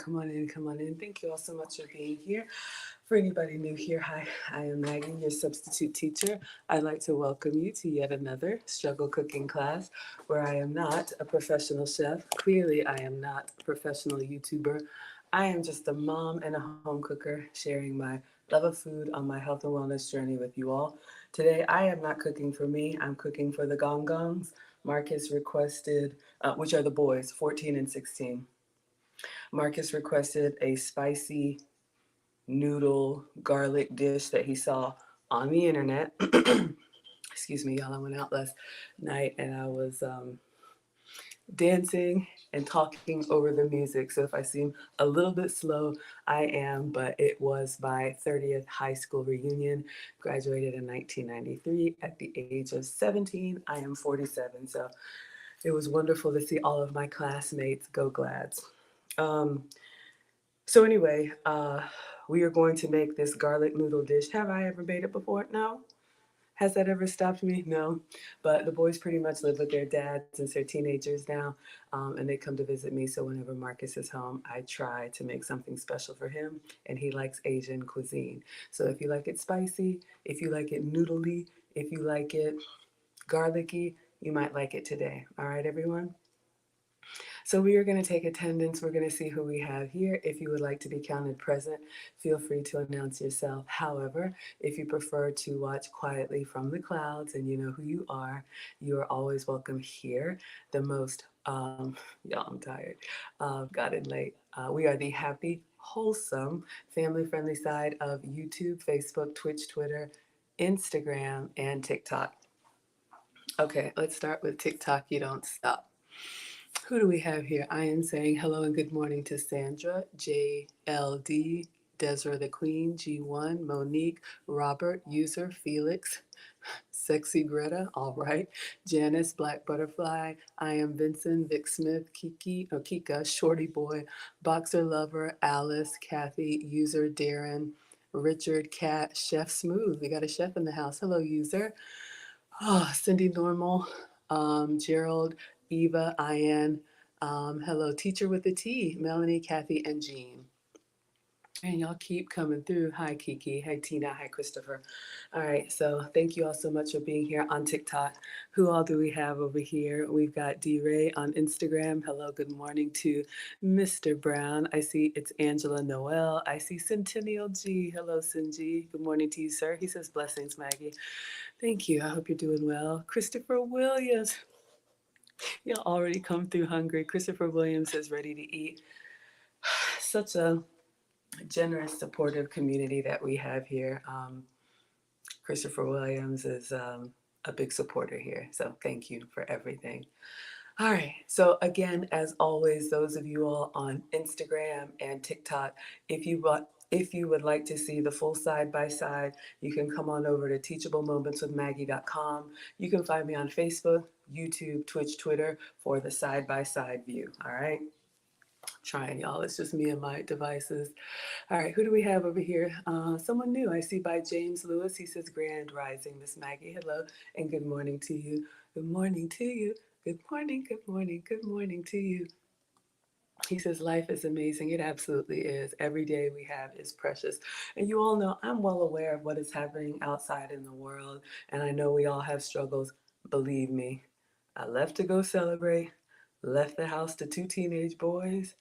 come on in, come on in. Thank you all so much for being here. For anybody new here, hi, I am Maggie, your substitute teacher. I'd like to welcome you to yet another struggle cooking class where I am not a professional chef. Clearly, I am not a professional YouTuber. I am just a mom and a home cooker sharing my love of food on my health and wellness journey with you all. Today, I am not cooking for me, I'm cooking for the Gong Gongs. Marcus requested, which are the boys, 14 and 16. Marcus requested a spicy noodle garlic dish that he saw on the internet. Excuse me, y'all. I went out last night and I was dancing and talking over the music. So if I seem a little bit slow, I am, but it was my 30th high school reunion. Graduated in 1993 at the age of 17. I am 47. So it was wonderful to see all of my classmates go Glads. Um, so anyway, we are going to make this garlic noodle dish. Have I ever made it before? No. Has that ever stopped me? No. But the boys pretty much live with their dad since they're teenagers now, and they come to visit me. So whenever Marcus is home, I try to make something special for him, and he likes Asian cuisine. So if you like it spicy, if you like it noodly, if you like it garlicky, you might like it today. All right, everyone? So we are going to take attendance. We're going to see who we have here. If you would like to be counted present, feel free to announce yourself. However, if you prefer to watch quietly from the clouds and you know who you are always welcome here. The most, y'all, I'm tired, got in late. We are the happy, wholesome, family-friendly side of YouTube, Facebook, Twitch, Twitter, Instagram, and TikTok. Okay, let's start with TikTok. You don't stop. Who do we have here? I am saying hello and good morning to Sandra, JLD, Desra the Queen, G1, Monique, Robert, User, Felix, Sexy Greta, all right, Janice, Black Butterfly, I am Vincent, Vic Smith, Kiki, Kika, Shorty Boy, Boxer Lover, Alice, Kathy, User, Darren, Richard, Cat, Chef Smooth. We got a chef in the house. Hello, User. Oh, Cindy Normal, Gerald, Eva, Ian, hello, Teacher with a T, Melanie, Kathy, and Jean. And y'all keep coming through. Hi, Kiki. Hi, Tina. Hi, Christopher. All right, so thank you all so much for being here on TikTok. Who all do we have over here? We've got D-Ray on Instagram. Hello, good morning to Mr. Brown. I see it's Angela Noel. I see Centennial G. Hello, Cindy. Good morning to you, sir. He says, blessings, Maggie. Thank you. I hope you're doing well. Christopher Williams. You'll already come through hungry. Christopher Williams is ready to eat. Such a generous, supportive community that we have here. Christopher Williams is a big supporter here. So thank you for everything. All right. So again, as always, those of you all on Instagram and TikTok, if you would like to see the full side by side, you can come on over to teachablemomentswithmaggie.com. You can find me on Facebook, YouTube, Twitch, Twitter for the side by side view. All right. Trying, y'all. It's just me and my devices. All right, who do we have over here? Someone new. I see by James Lewis. He says, Grand Rising, Miss Maggie. Hello, and good morning to you. Good morning to you. Good morning, good morning, good morning to you. He says, life is amazing. It absolutely is. Every day we have is precious. And you all know I'm well aware of what is happening outside in the world. And I know we all have struggles. Believe me, I left to go celebrate, left the house to two teenage boys.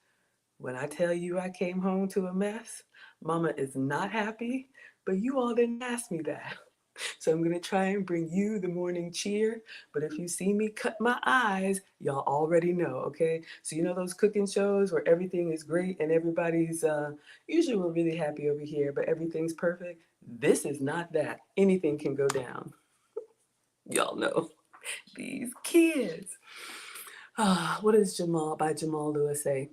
When I tell you I came home to a mess, Mama is not happy, but you all didn't ask me that. So I'm going to try and bring you the morning cheer. But if you see me cut my eyes, y'all already know, okay? So you know those cooking shows where everything is great and everybody's, usually we're really happy over here, but everything's perfect? This is not that. Anything can go down. Y'all know. These kids. What does Jamal Lewis say?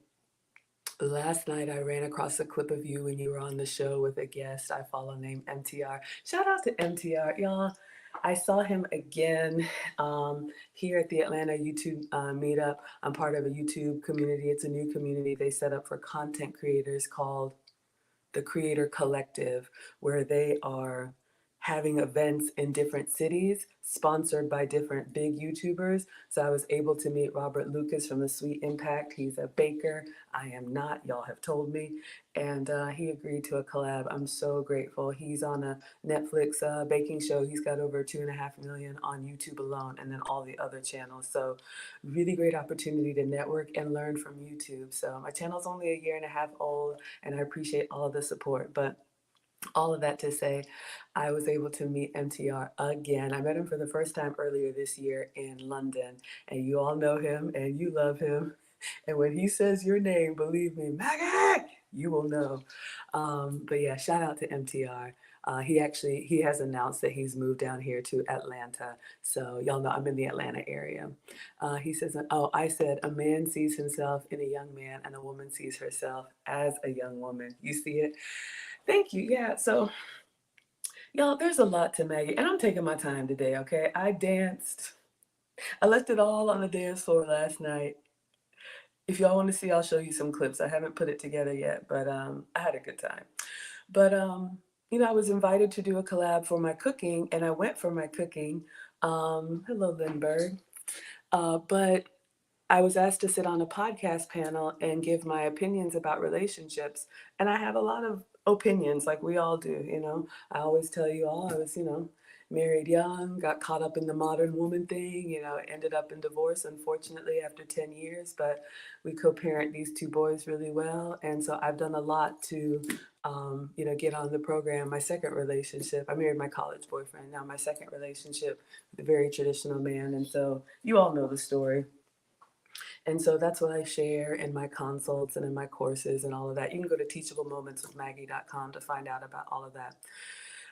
Last night I ran across a clip of you when you were on the show with a guest I follow named MTR. Shout out to MTR, y'all. I saw him again here at the Atlanta YouTube meetup. I'm part of a YouTube community. It's a new community they set up for content creators called the Creator Collective, where they are having events in different cities sponsored by different big YouTubers. So I was able to meet Robert Lucas from the Sweet Impact. He's a baker. I am not, y'all have told me. And he agreed to a collab. I'm so grateful. He's on a Netflix baking show. He's got over 2.5 million on YouTube alone, and then all the other channels. So really great opportunity to network and learn from YouTube. So my channel's only a year and a half old, and I appreciate all of the support. But all of that to say, I was able to meet MTR again. I met him for the first time earlier this year in London, and you all know him and you love him. And when he says your name, believe me, Maggie, you will know. But yeah, shout out to MTR. He has announced that he's moved down here to Atlanta. So y'all know I'm in the Atlanta area. He says, oh, I said a man sees himself in a young man and a woman sees herself as a young woman. You see it? Thank you. Yeah. So y'all, there's a lot to Maggie, and I'm taking my time today. Okay. I danced. I left it all on the dance floor last night. If y'all want to see, I'll show you some clips. I haven't put it together yet, but I had a good time. But I was invited to do a collab for my cooking, and I went for my cooking. Hello, Lindbergh. But I was asked to sit on a podcast panel and give my opinions about relationships. And I have a lot of opinions, like we all do. I always tell you all I was, married young, got caught up in the modern woman thing, ended up in divorce, unfortunately, after 10 years. But we co parent these two boys really well. And so I've done a lot to, get on the program. My second relationship, I married my college boyfriend. Now, my second relationship with a very traditional man. And so you all know the story. And so that's what I share in my consults and in my courses and all of that. You can go to teachablemomentswithmaggie.com to find out about all of that.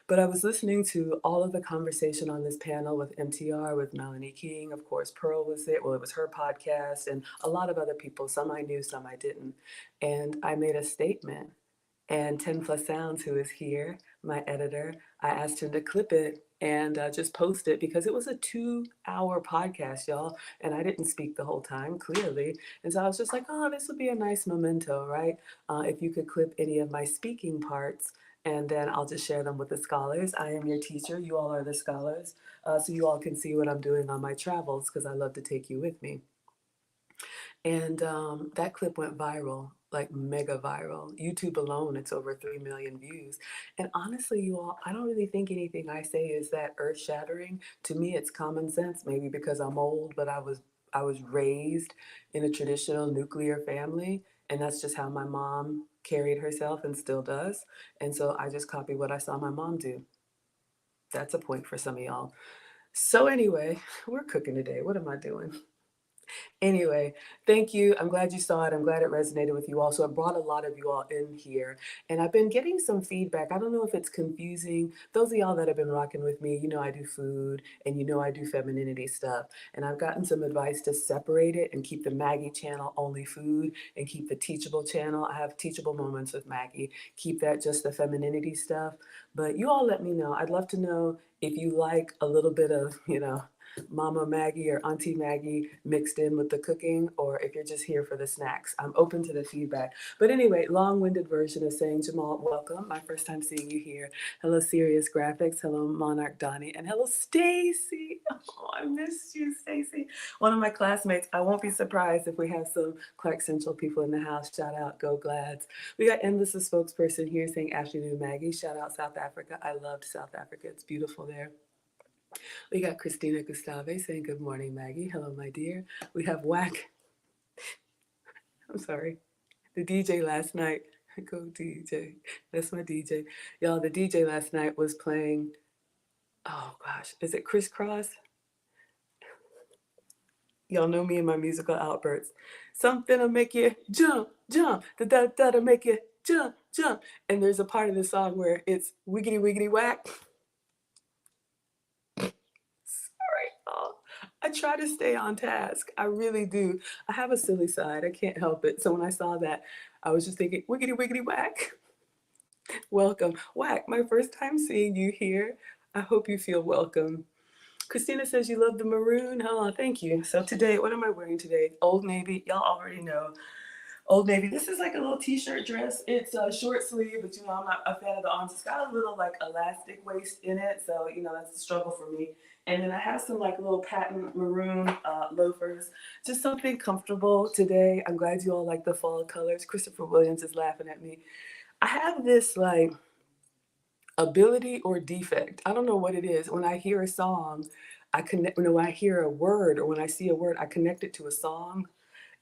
But I was listening to all of the conversation on this panel with MTR, with Melanie King. Of course, Pearl was there. Well, it was her podcast, and a lot of other people. Some I knew, some I didn't. And I made a statement. And 10 Plus Sounds, who is here, my editor, I asked him to clip it and just post it because it was a 2-hour podcast, y'all. And I didn't speak the whole time, clearly. And so I was just like, oh, this would be a nice memento, right? If you could clip any of my speaking parts, and then I'll just share them with the scholars. I am your teacher. You all are the scholars. So you all can see what I'm doing on my travels because I love to take you with me. And that clip went viral, like mega viral. YouTube alone, it's over 3 million views. And honestly, you all, I don't really think anything I say is that earth shattering. To me, it's common sense, maybe because I'm old, but I was raised in a traditional nuclear family. And that's just how my mom carried herself and still does. And so I just copy what I saw my mom do. That's a point for some of y'all. So anyway, we're cooking today. What am I doing? Anyway, thank you. I'm glad you saw it. I'm glad it resonated with you all. So it brought a lot of you all in here. And I've been getting some feedback. I don't know if it's confusing. Those of y'all that have been rocking with me, I do food and I do femininity stuff. And I've gotten some advice to separate it and keep the Maggie channel only food and keep the Teachable channel. I have Teachable Moments with Maggie. Keep that just the femininity stuff. But you all let me know. I'd love to know if you like a little bit of, Mama Maggie or Auntie Maggie mixed in with the cooking, or if you're just here for the snacks. I'm open to the feedback. But anyway, long-winded version of saying, Jamal, welcome. My first time seeing you here. Hello, Serious Graphics. Hello, Monarch Donnie. And hello, Stacy. Oh, I missed you, Stacy. One of my classmates. I won't be surprised if we have some Clark Central people in the house. Shout out, Go Glads. We got Endless, a spokesperson here saying, afternoon, Maggie. Shout out South Africa. I loved South Africa. It's beautiful there. We got Christina Gustave saying, good morning, Maggie. Hello, my dear. We have Whack. I'm sorry. The DJ last night. Go DJ. That's my DJ. Y'all, the DJ last night was playing, oh gosh, is it Crisscross? Y'all know me and my musical outbursts. Something'll make you jump, jump. Da-da-da-da make you jump, jump. And there's a part of the song where it's wiggity, wiggity, whack. Oh, I try to stay on task. I really do. I have a silly side. I can't help it. So when I saw that, I was just thinking, wiggity, wiggity, whack. Welcome. Whack, my first time seeing you here. I hope you feel welcome. Christina says you love the maroon. Oh, thank you. So today, what am I wearing today? Old Navy. Y'all already know. Old Navy. This is like a little t-shirt dress. It's a short sleeve, but I'm not a fan of the arms. It's got a little like elastic waist in it, so that's a struggle for me. And then I have some like little patent maroon loafers. Just something comfortable today. I'm glad you all like the fall colors. Christopher Williams is laughing at me. I have this like ability or defect. I don't know what it is. When I hear a song, I connect. When I hear a word or when I see a word, I connect it to a song.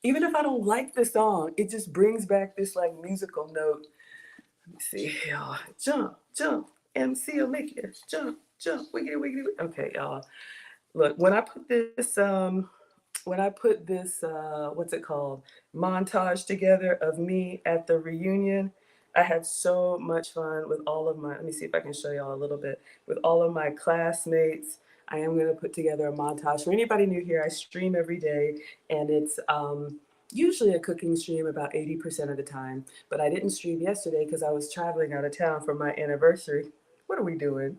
Even if I don't like the song, it just brings back this like musical note. Let me see, y'all. Jump, jump. MC will make it. Jump, jump. Wiggity, wiggity. Okay, y'all. Look, when I put this what's it called, montage together of me at the reunion, I had so much fun with all of my, let me see if I can show y'all a little bit, with all of my classmates. I am going to put together a montage. For anybody new here, I stream every day, and it's usually a cooking stream about 80% of the time, but I didn't stream yesterday because I was traveling out of town for my anniversary. What are we doing?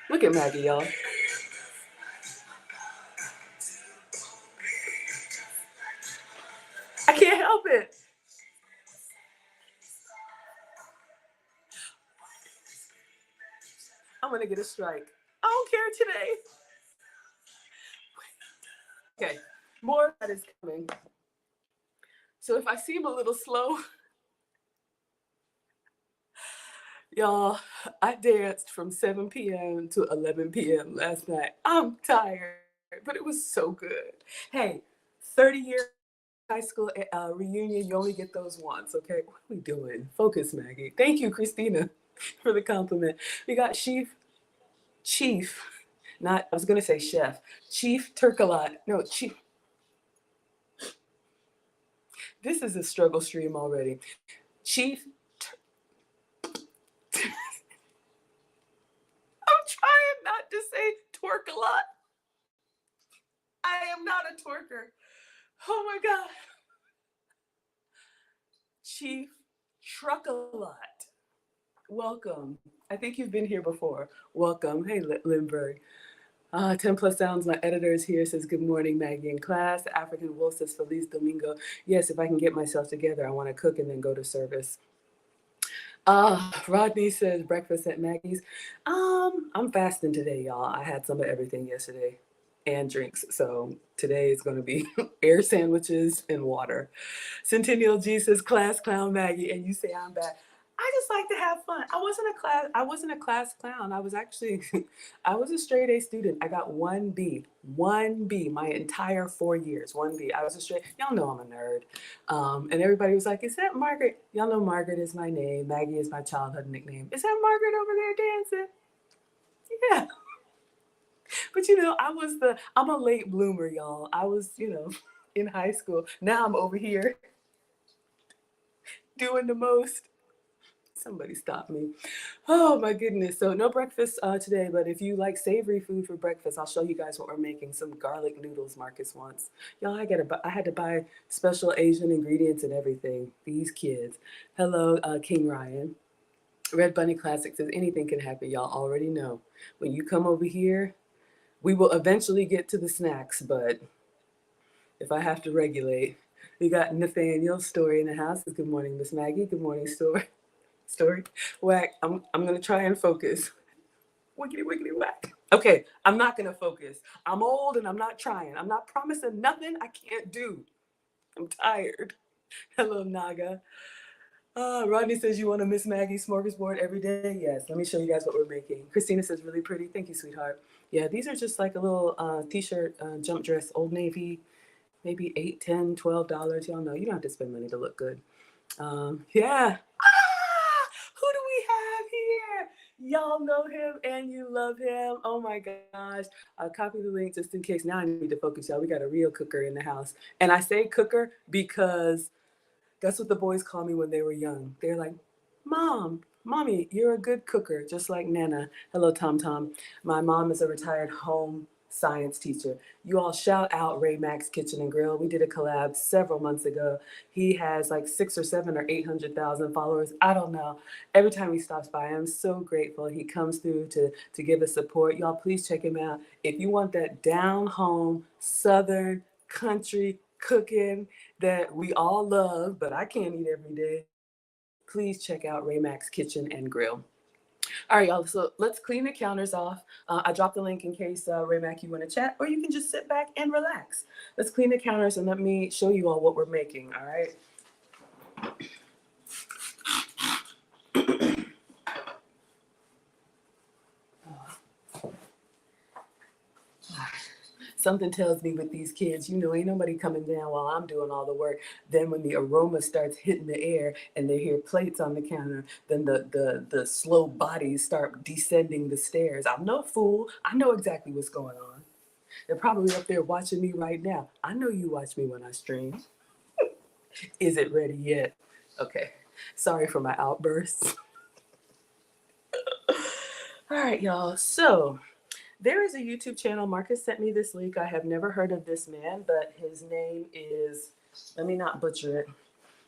Look at Maggie, y'all. I can't help it. I'm gonna get a strike. I don't care today. Okay, more of that is coming. So if I seem a little slow, y'all, I danced from 7 p.m. to 11 p.m. last night. I'm tired, but it was so good. Hey, 30-year high school reunion, you only get those once, okay? What are we doing? Focus, Maggie. Thank you, Christina, for the compliment. We got Chief, not, I was going to say Chef, Chief Turkalot. No, Chief. This is a struggle stream already. Chief, I'm trying not to say twerk a lot. I am not a twerker. Oh my God. Chief Truck-a-Lot. Welcome. I think you've been here before. Welcome. Hey, Lindbergh. 10 plus sounds. My editor is here, says good morning, Maggie in class. The African Wolf says Feliz Domingo. Yes, if I can get myself together, I want to cook and then go to service. Rodney says breakfast at Maggie's. I'm fasting today, y'all. I had some of everything yesterday and drinks. So today is going to be air sandwiches and water. Centennial G says class clown Maggie, and you say I'm back. I just like to have fun. I wasn't a class clown. I was actually I was a straight A student. I got 1B. 1B my entire 4 years. 1B. I was a straight, y'all know I'm a nerd. And everybody was like, is that Margaret? Y'all know Margaret is my name. Maggie is my childhood nickname. Is that Margaret over there dancing? Yeah. But I'm a late bloomer, y'all. I was, in high school. Now I'm over here doing the most. Somebody stop me. Oh my goodness. So no breakfast today, but if you like savory food for breakfast, I'll show you guys what we're making. Some garlic noodles Marcus wants. Y'all, I had to buy special Asian ingredients and everything. These kids. Hello, King Ryan. Red Bunny Classic says anything can happen. Y'all already know. When you come over here, we will eventually get to the snacks, but if I have to regulate, we got Nathaniel's Story in the house. Good morning, Miss Maggie. Good morning, Story. Whack. I'm gonna try and focus. Wiggity wiggity whack. Okay, I'm not gonna focus. I'm old and I'm not trying. I'm not promising nothing I can't do. I'm tired. Hello, Naga. Rodney says you want a Miss Maggie smorgasbord every day. Yes, let me show you guys what we're making. Christina says really pretty. Thank you, sweetheart. Yeah, these are just like a little t-shirt jump dress, Old Navy, maybe $8, $10, $12. Y'all know you don't have to spend money to look good. Yeah. Who do we have here? Y'all know him and you love him. Oh my gosh. I'll copy the link just in case. Now I need to focus, y'all. We got a real cooker in the house. And I say cooker because that's what the boys call me when they were young. They're like, Mommy, you're a good cooker, just like Nana. Hello, Tom Tom. My mom is a retired home science teacher. You all shout out Ray Mack's Kitchen and Grill. We did a collab several months ago. He has like 6 or 7 or 800,000 followers. I don't know. Every time he stops by, I'm so grateful. He comes through to give us support. Y'all, please check him out. If you want that down home, Southern country cooking that we all love, but I can't eat every day, please check out Raymack's Kitchen and Grill. All right, y'all, so let's clean the counters off. I dropped the link in case, Raymack, you want to chat, or you can just sit back and relax. Let's clean the counters and let me show you all what we're making, all right? Something tells me with these kids, ain't nobody coming down while I'm doing all the work. Then when the aroma starts hitting the air and they hear plates on the counter, then the slow bodies start descending the stairs. I'm no fool. I know exactly what's going on. They're probably up there watching me right now. I know you watch me when I stream. Is it ready yet? Okay. Sorry for my outbursts. All right, y'all. So there is a YouTube channel. Marcus sent me this link. I have never heard of this man, but his name is, let me not butcher it.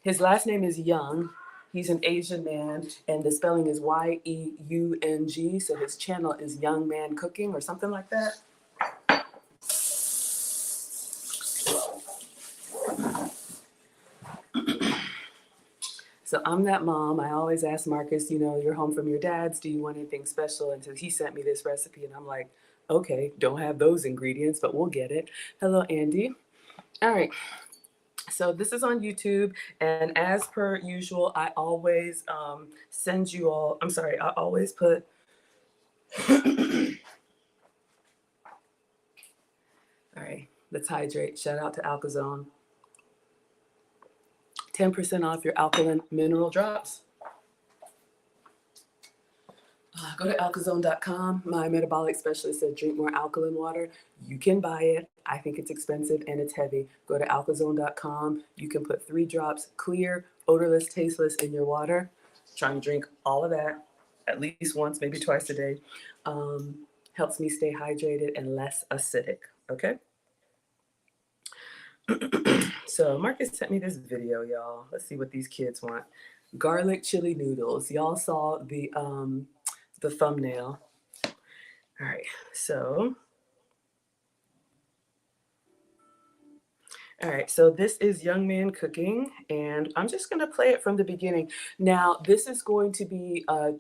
His last name is Young. He's an Asian man, and the spelling is Y-E-U-N-G. So his channel is Young Man Cooking or something like that. So I'm that mom. I always ask Marcus, you're home from your dad's. Do you want anything special? And so he sent me this recipe, and I'm like, okay, don't have those ingredients, but we'll get it. Hello, Andy. All right. So this is on YouTube, and as per usual, I always send you all, I'm sorry, I always put, all right, let's hydrate. Shout out to Alkazone. 10% off your alkaline mineral drops. Go to alkazone.com. My metabolic specialist said drink more alkaline water. You can buy it. I think it's expensive and it's heavy. Go to alkazone.com. You can put 3 drops clear, odorless, tasteless in your water. Try and drink all of that at least once, maybe twice a day. Helps me stay hydrated and less acidic. Okay? So Marcus sent me this video, y'all. Let's see what these kids want. Garlic chili noodles. Y'all saw the thumbnail. All right, so. All right, so this is Young Man Cooking, and I'm just gonna play it from the beginning. Now, this is going to be a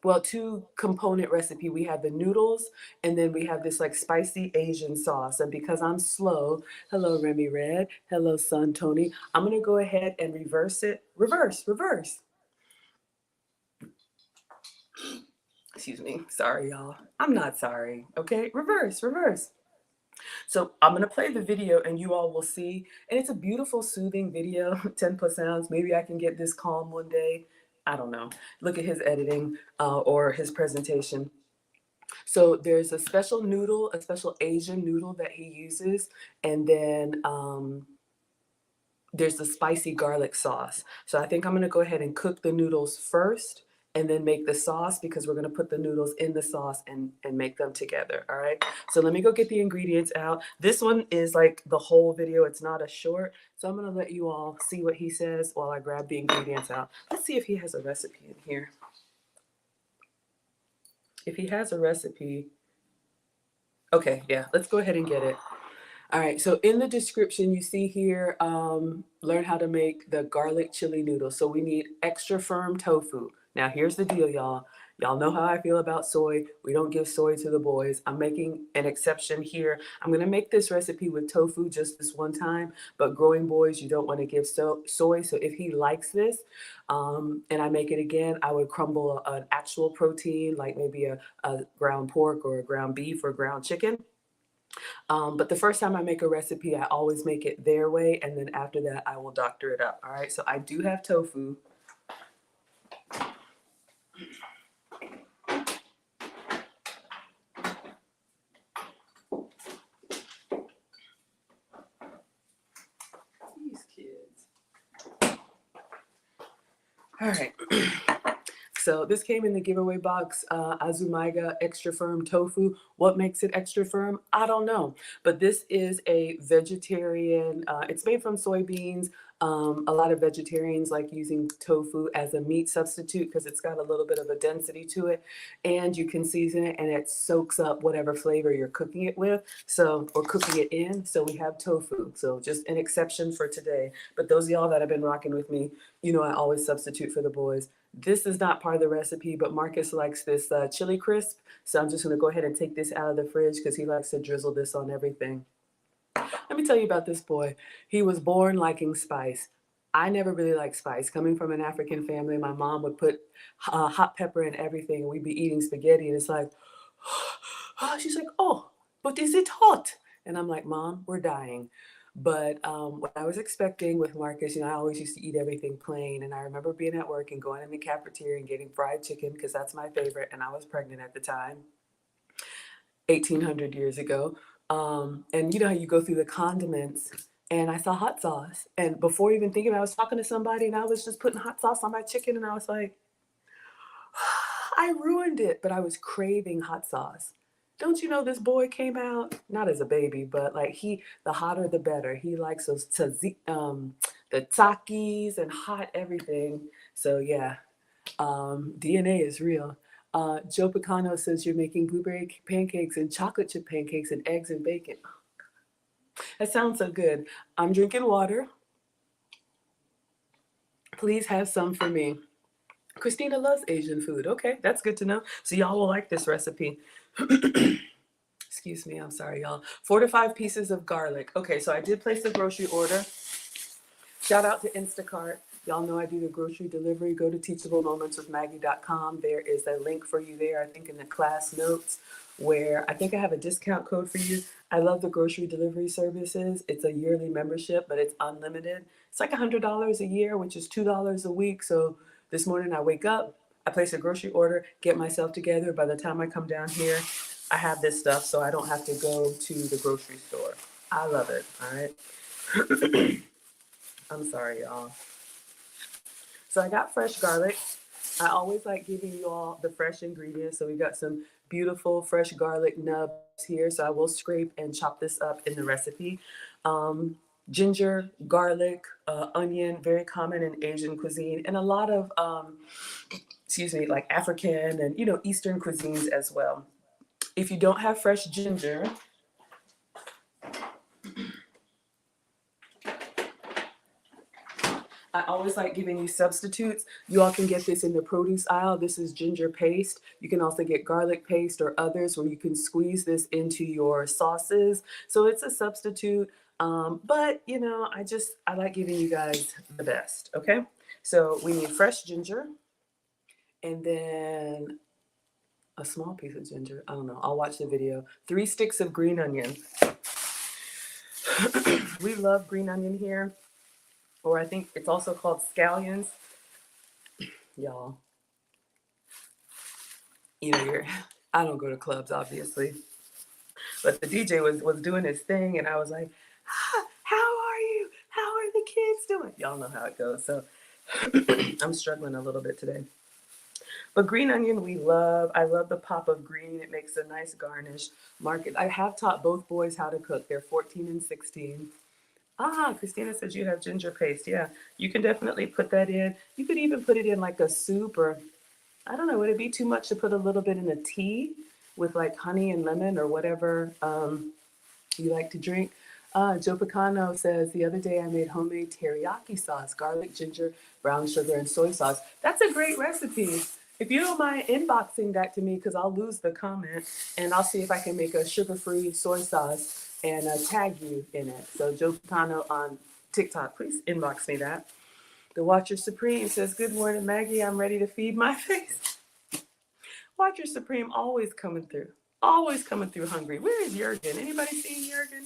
2-component recipe. We have the noodles, and then we have this like spicy Asian sauce. And because I'm slow, hello Remy Red, hello Son Tony, I'm gonna go ahead and reverse it. Reverse. Excuse me, sorry y'all. I'm not sorry, okay? Reverse. So I'm gonna play the video and you all will see, and it's a beautiful, soothing video, 10 plus sounds. Maybe I can get this calm one day. I don't know. Look at his editing or his presentation. So there's a special noodle, a special Asian noodle that he uses, and then there's the spicy garlic sauce. So I think I'm gonna go ahead and cook the noodles first and then make the sauce, because we're gonna put the noodles in the sauce and make them together, all right? So let me go get the ingredients out. This one is like the whole video, it's not a short. So I'm gonna let you all see what he says while I grab the ingredients out. Let's see if he has a recipe in here. If he has a recipe, okay, yeah, let's go ahead and get it. All right, so in the description, you see here, learn how to make the garlic chili noodles. So we need extra firm tofu. Now, here's the deal, y'all. Y'all know how I feel about soy. We don't give soy to the boys. I'm making an exception here. I'm going to make this recipe with tofu just this one time, but growing boys, you don't want to give soy. So if he likes this and I make it again, I would crumble an actual protein, like maybe a ground pork or a ground beef or ground chicken. But the first time I make a recipe, I always make it their way, and then after that, I will doctor it up. All right, so I do have tofu. These kids. All right. So this came in the giveaway box, Azumaiga extra firm tofu. What makes it extra firm? I don't know. But this is a vegetarian, it's made from soybeans, A lot of vegetarians like using tofu as a meat substitute because it's got a little bit of a density to it, and you can season it and it soaks up whatever flavor you're cooking it with, so, or cooking it in. So we have tofu. So just an exception for today. But those of y'all that have been rocking with me, you know I always substitute for the boys. This is not part of the recipe, but Marcus likes this chili crisp. So I'm just going to go ahead and take this out of the fridge because he likes to drizzle this on everything. Let me tell you about this boy. He was born liking spice. I never really liked spice. Coming from an African family, my mom would put hot pepper in everything, and we'd be eating spaghetti, and it's like, she's like, oh, but is it hot? And I'm like, Mom, we're dying. But what I was expecting with Marcus, I always used to eat everything plain. And I remember being at work and going in the cafeteria and getting fried chicken because that's my favorite. And I was pregnant at the time, 1800 years ago. And you know how you go through the condiments, and I saw hot sauce. And before even thinking, I was talking to somebody and I was just putting hot sauce on my chicken. And I was like, I ruined it, but I was craving hot sauce. Don't you know this boy came out, not as a baby, but like the hotter the better. He likes those the Takis and hot everything. So yeah, DNA is real. Joe Picano says you're making blueberry pancakes and chocolate chip pancakes and eggs and bacon. That sounds so good. I'm drinking water. Please have some for me. Christina loves Asian food. Okay, that's good to know. So y'all will like this recipe. Excuse me, I'm sorry, y'all. 4 to 5 pieces of garlic. Okay, so I did place the grocery order. Shout out to Instacart. Y'all know I do the grocery delivery. Go to teachablemomentswithmaggie.com. There is a link for you there, I think in the class notes, where I think I have a discount code for you. I love the grocery delivery services. It's a yearly membership, but it's unlimited. It's like $100 a year, which is $2 a week. So this morning I wake up, I place a grocery order, get myself together. By the time I come down here, I have this stuff, so I don't have to go to the grocery store. I love it, all right? I'm sorry, y'all. So I got fresh garlic. I always like giving you all the fresh ingredients. So we got some beautiful fresh garlic nubs here. So I will scrape and chop this up in the recipe. Ginger, garlic, onion, very common in Asian cuisine, and a lot of, like African and, Eastern cuisines as well. If you don't have fresh ginger, I always like giving you substitutes. You all can get this in the produce aisle. This is ginger paste. You can also get garlic paste or others where you can squeeze this into your sauces. So it's a substitute. But I like giving you guys the best. Okay. So we need fresh ginger and then a small piece of ginger. I don't know. I'll watch the video. 3 sticks of green onion. We love green onion here. Or I think it's also called scallions. Y'all, I don't go to clubs, obviously. But the DJ was doing his thing, and I was like, how are you? How are the kids doing? Y'all know how it goes. So I'm struggling a little bit today. But green onion, we love. I love the pop of green. It makes a nice garnish. I have taught both boys how to cook. They're 14 and 16. Christina says you have ginger paste. Yeah, you can definitely put that in. You could even put it in like a soup, or I don't know, would it be too much to put a little bit in a tea with like honey and lemon or whatever you like to drink? Joe Picano says, the other day I made homemade teriyaki sauce, garlic, ginger, brown sugar, and soy sauce. That's a great recipe. If you don't mind inboxing that to me, because I'll lose the comment, and I'll see if I can make a sugar-free soy sauce and tag you in it. So Joe Picano on TikTok, please inbox me that. The Watcher Supreme says, good morning, Maggie. I'm ready to feed my face. Watcher Supreme always coming through. Always coming through hungry. Where is Jurgen? Anybody seen Jurgen?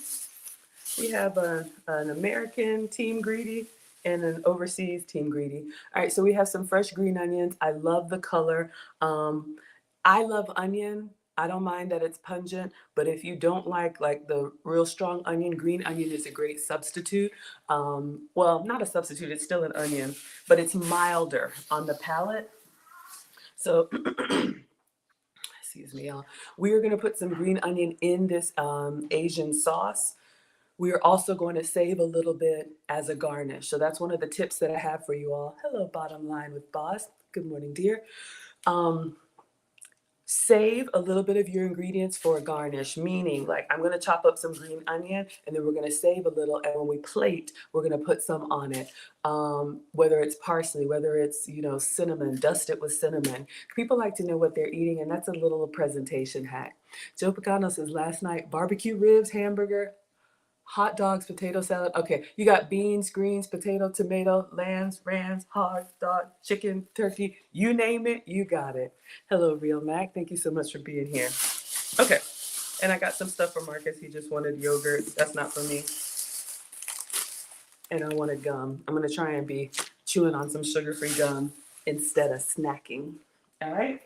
We have an American Team Greedy and an overseas Team Greedy. All right, so we have some fresh green onions. I love the color. I love onion. I don't mind that it's pungent, but if you don't like the real strong onion, green onion is a great substitute. Well, not a substitute, it's still an onion, but it's milder on the palate. So, excuse me, y'all. We are gonna put some green onion in this Asian sauce. We are also going to save a little bit as a garnish. So that's one of the tips that I have for you all. Hello, Bottom Line with Boss. Good morning, dear. Um, Save a little bit of your ingredients for a garnish, meaning like I'm gonna chop up some green onion and then we're gonna save a little, and when we plate, we're gonna put some on it. Whether it's parsley, whether it's, cinnamon, dust it with cinnamon. People like to know what they're eating, and that's a little presentation hack. Joe Picano says last night, barbecue ribs, hamburger, hot dogs, potato salad. Okay, you got beans, greens, potato, tomato, lambs, rams, hog, dog, chicken, turkey. You name it, you got it. Hello, Real Mac. Thank you so much for being here. Okay, and I got some stuff for Marcus. He just wanted yogurt. That's not for me. And I wanted gum. I'm gonna try and be chewing on some sugar-free gum instead of snacking. All right.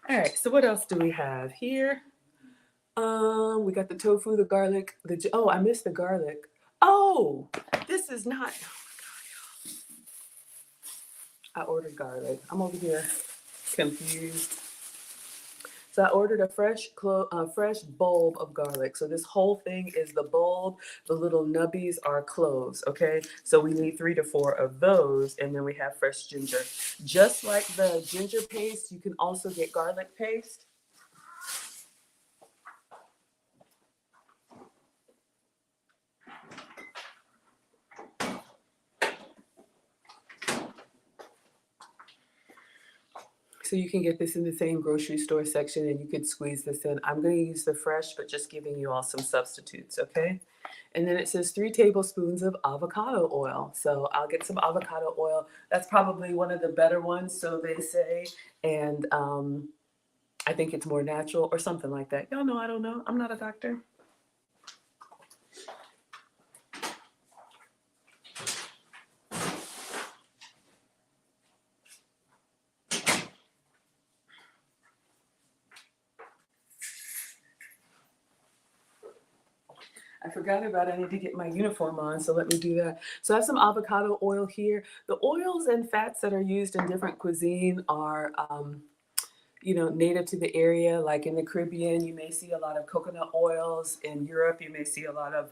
All right, so what else do we have here? We got the tofu, the garlic, oh, I missed the garlic. Oh, this is not, oh my God, I ordered garlic. I'm over here confused. So I ordered a fresh bulb of garlic. So this whole thing is the bulb. The little nubbies are cloves, okay? So we need 3 to 4 of those, and then we have fresh ginger. Just like the ginger paste, you can also get garlic paste. So you can get this in the same grocery store section, and you could squeeze this in. I'm going to use the fresh, but just giving you all some substitutes, okay? And then it says 3 tablespoons of avocado oil. So I'll get some avocado oil. That's probably one of the better ones, so they say. And I think it's more natural or something like that. Y'all know I don't know. I'm not a doctor. I forgot about it. I need to get my uniform on, so let me do that. So I have some avocado oil here. The oils and fats that are used in different cuisine are, native to the area. Like in the Caribbean, you may see a lot of coconut oils. In Europe, you may see a lot of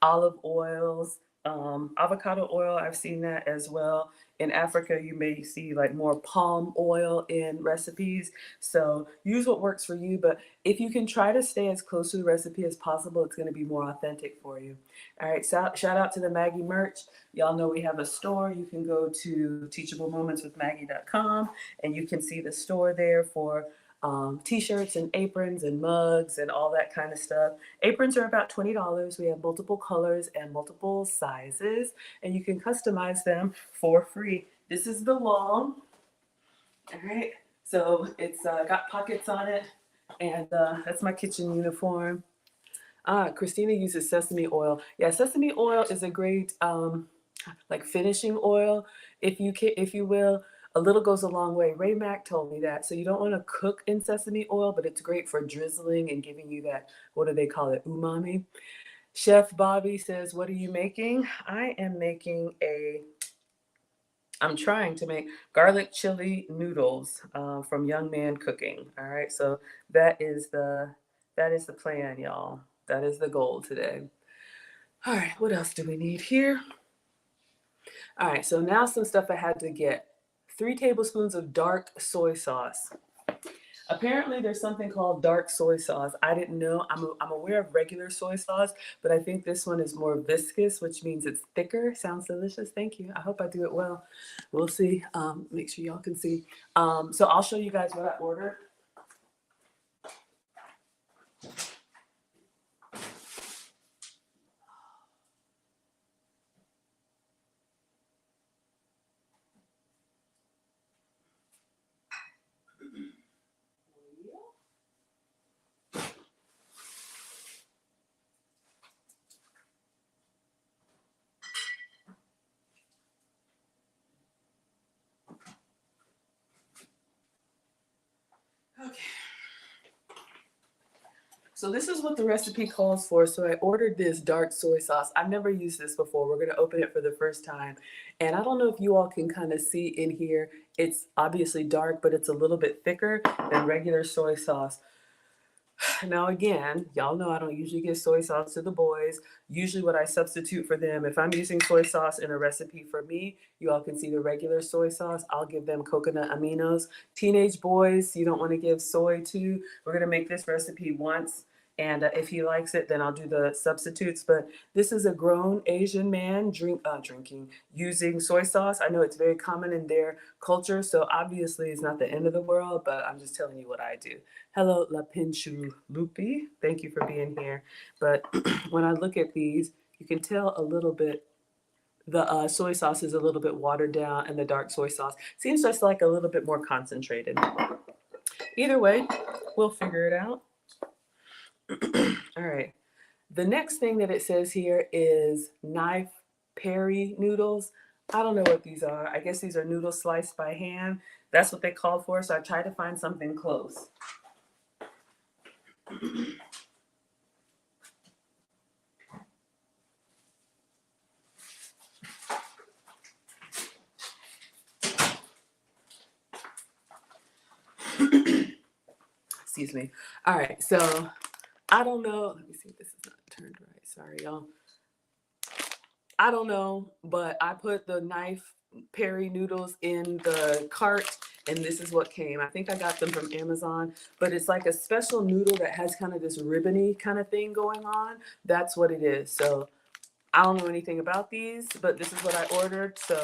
olive oils. Avocado oil, I've seen that as well. In Africa, you may see like more palm oil in recipes. So use what works for you, but if you can try to stay as close to the recipe as possible, it's going to be more authentic for you. All right, so shout out to the Maggie merch. Y'all know we have a store. You can go to teachablemomentswithmaggie.com and you can see the store there for t-shirts and aprons and mugs and all that kind of stuff. Aprons are about $20. We have multiple colors and multiple sizes, and you can customize them for free. This is the long. All right, so it's got pockets on it, and that's my kitchen uniform. Christina uses sesame oil. Yeah, sesame oil is a great like finishing oil, if you will. A little goes a long way. Ray Mack told me that. So you don't want to cook in sesame oil, but it's great for drizzling and giving you that, what do they call it, umami. Chef Bobby says, what are you making? I am making I'm trying to make garlic chili noodles from Young Man Cooking. All right, so that is the plan, y'all. That is the goal today. All right, what else do we need here? All right, so now some stuff I had to get. 3 tablespoons of dark soy sauce. Apparently there's something called dark soy sauce. I didn't know. I'm aware of regular soy sauce, but I think this one is more viscous, which means it's thicker. Sounds delicious. Thank you. I hope I do it well. We'll see. Make sure y'all can see. So I'll show you guys what I ordered. Okay. So this is what the recipe calls for. So I ordered this dark soy sauce. I've never used this before. We're gonna open it for the first time. And I don't know if you all can kind of see in here, it's obviously dark, but it's a little bit thicker than regular soy sauce. Now again, y'all know I don't usually give soy sauce to the boys. Usually what I substitute for them, if I'm using soy sauce in a recipe for me, you all can see the regular soy sauce. I'll give them coconut aminos. Teenage boys, you don't want to give soy to. We're gonna make this recipe once. And if he likes it, then I'll do the substitutes. But this is a grown Asian man drinking, using soy sauce. I know it's very common in their culture, so obviously it's not the end of the world, but I'm just telling you what I do. Hello, La Pinchu Lupi. Thank you for being here. But when I look at these, you can tell a little bit, the soy sauce is a little bit watered down and the dark soy sauce seems just like a little bit more concentrated. Either way, we'll figure it out. All right. The next thing that it says here is knife peri noodles. I don't know what these are. I guess these are noodles sliced by hand. That's what they called for, so I tried to find something close. Excuse me. All right, so I don't know. Let me see if this is not turned right. Sorry, y'all. I don't know, but I put the knife peri noodles in the cart and this is what came. I think I got them from Amazon, but it's like a special noodle that has kind of this ribbony kind of thing going on. That's what it is. So I don't know anything about these, but this is what I ordered. So,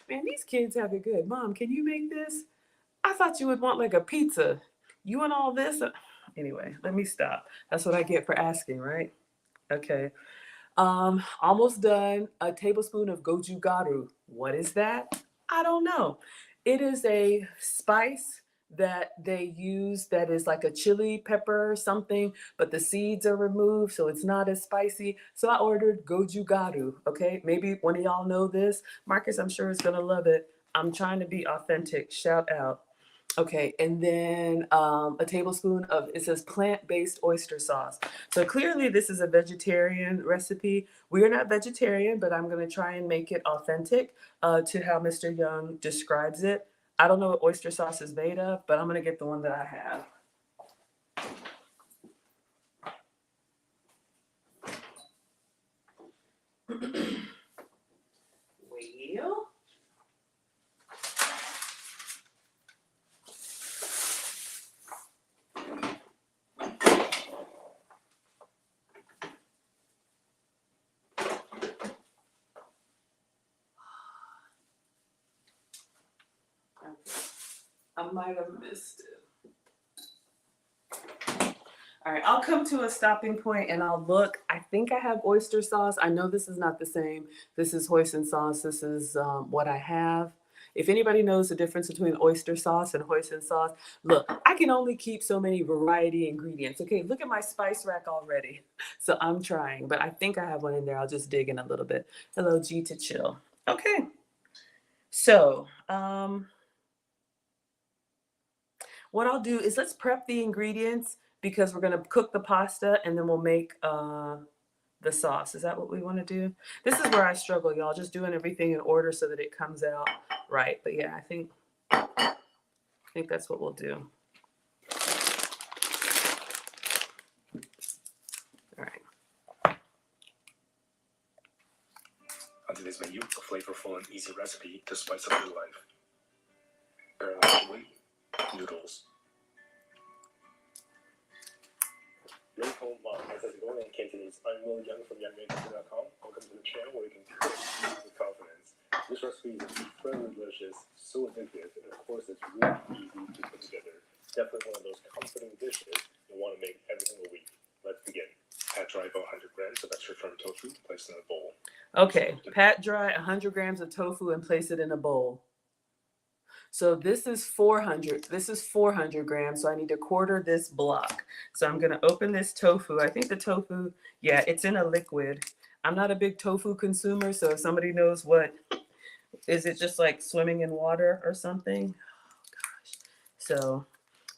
man, these kids have it good. Mom, can you make this? I thought you would want like a pizza. You want all this? Anyway, let me stop. That's what I get for asking, right? Okay. Almost done. A tablespoon of goju-garu. What is that? I don't know. It is a spice that they use that is like a chili pepper or something, but the seeds are removed, so it's not as spicy. So I ordered goju-garu, okay? Maybe one of y'all know this. Marcus, I'm sure is gonna love it. I'm trying to be authentic. Shout out. Okay, and then a tablespoon of, it says plant-based oyster sauce. So clearly this is a vegetarian recipe. We are not vegetarian, but I'm gonna try and make it authentic to how Mr. Young describes it. I don't know what oyster sauce is made of, but I'm gonna get the one that I have. Well. I might have missed it. All right, I'll come to a stopping point and I'll look. I think I have oyster sauce. I know this is not the same. This is hoisin sauce. This is what I have. If anybody knows the difference between oyster sauce and hoisin sauce, look, I can only keep so many variety ingredients. Okay, look at my spice rack already. So I'm trying, but I think I have one in there. I'll just dig in a little bit. Hello, G to chill. Okay, so what I'll do is let's prep the ingredients because we're gonna cook the pasta and then we'll make the sauce. Is that what we wanna do? This is where I struggle, y'all, just doing everything in order so that it comes out right. But yeah, I think that's what we'll do. All right. On today's menu, a flavorful and easy recipe to spice up your life. Noodles. Your home mom has a going in Cantonese. I'm Will Young from YoungMadeCooking.com. Welcome to the channel where you can cook with confidence. This recipe is incredibly delicious, so addictive, and of course it's really easy to put together. Definitely one of those comforting dishes you want to make every single week. Let's begin. Pat dry about 100 grams of extra firm tofu placed in a bowl. Okay, pat dry 100 grams of tofu and place it in a bowl. So this is 400 grams, so I need to quarter this block. So I'm gonna open this tofu. I think the tofu, yeah, it's in a liquid. I'm not a big tofu consumer, so if somebody knows what, is it just like swimming in water or something? Oh gosh. So,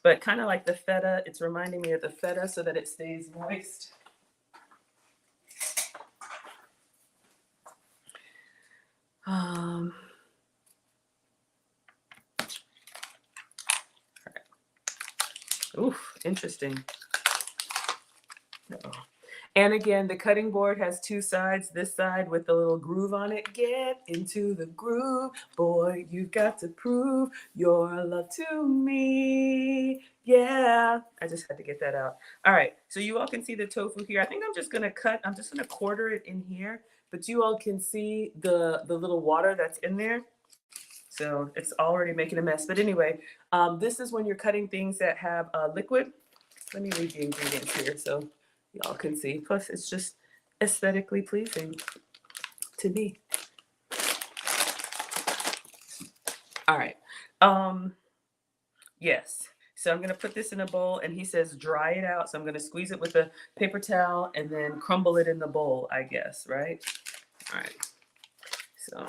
but kind of like the feta. It's reminding me of the feta so that it stays moist. All right. Oof, interesting. Uh-oh. And again, the cutting board has two sides. This side with the little groove on it. Get into the groove, boy, you've got to prove your love to me. Yeah, I just had to get that out. All right, so you all can see the tofu here. I think I'm just gonna quarter it in here, but you all can see the little water that's in there. So it's already making a mess. But anyway, this is when you're cutting things that have liquid. Let me read the ingredients here so y'all can see. Plus, it's just aesthetically pleasing to me. All right. Yes. So I'm going to put this in a bowl, and he says dry it out. So I'm going to squeeze it with a paper towel and then crumble it in the bowl, I guess, right? All right. So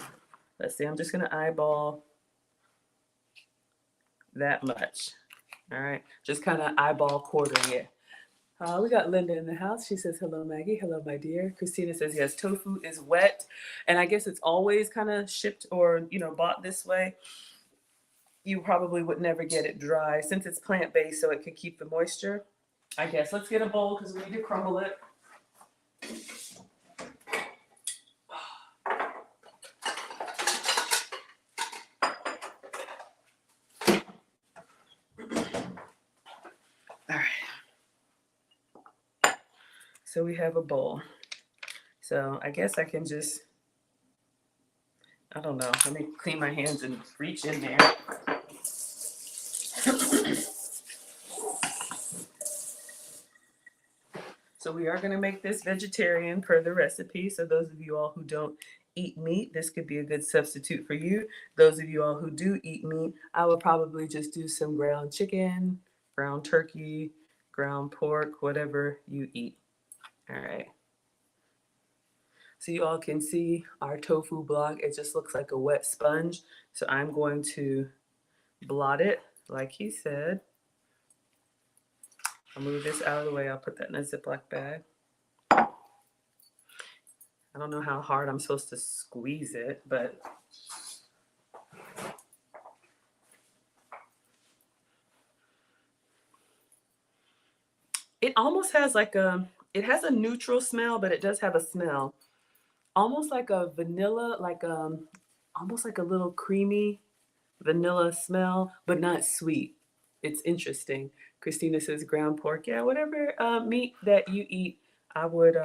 let's see. I'm just going to eyeball that much. All right. Just kind of eyeball quartering it. We got Linda in the house. She says, hello, Maggie. Hello, my dear. Christina says, yes, tofu is wet. And I guess it's always kind of shipped or, bought this way. You probably would never get it dry since it's plant-based, so it could keep the moisture. I guess let's get a bowl because we need to crumble it. All right. So we have a bowl. So I guess I can just, I don't know. Let me clean my hands and reach in there. So we are going to make this vegetarian per the recipe. So those of you all who don't eat meat, this could be a good substitute for you. Those of you all who do eat meat, I would probably just do some ground chicken, ground turkey, ground pork, whatever you eat. All right. So you all can see our tofu block. It just looks like a wet sponge. So I'm going to blot it like he said. I'll move this out of the way. I'll put that in a Ziploc bag. I don't know how hard I'm supposed to squeeze it, but it almost has like it has a neutral smell, but it does have a smell. Almost like a vanilla, almost like a little creamy vanilla smell, but not sweet. It's interesting. Christina says ground pork. Yeah, whatever meat that you eat, I would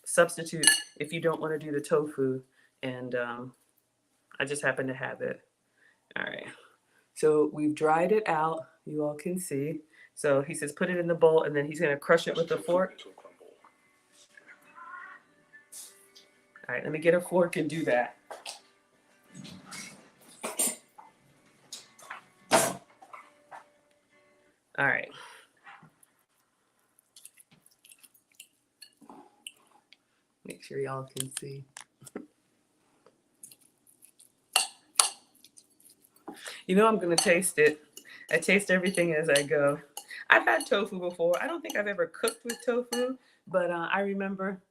substitute if you don't want to do the tofu. And I just happen to have it. All right. So we've dried it out. You all can see. So he says put it in the bowl, and then he's going to crush it with a fork. All right, let me get a fork and do that. All right. Make sure y'all can see. I'm going to taste it. I taste everything as I go. I've had tofu before. I don't think I've ever cooked with tofu, but I remember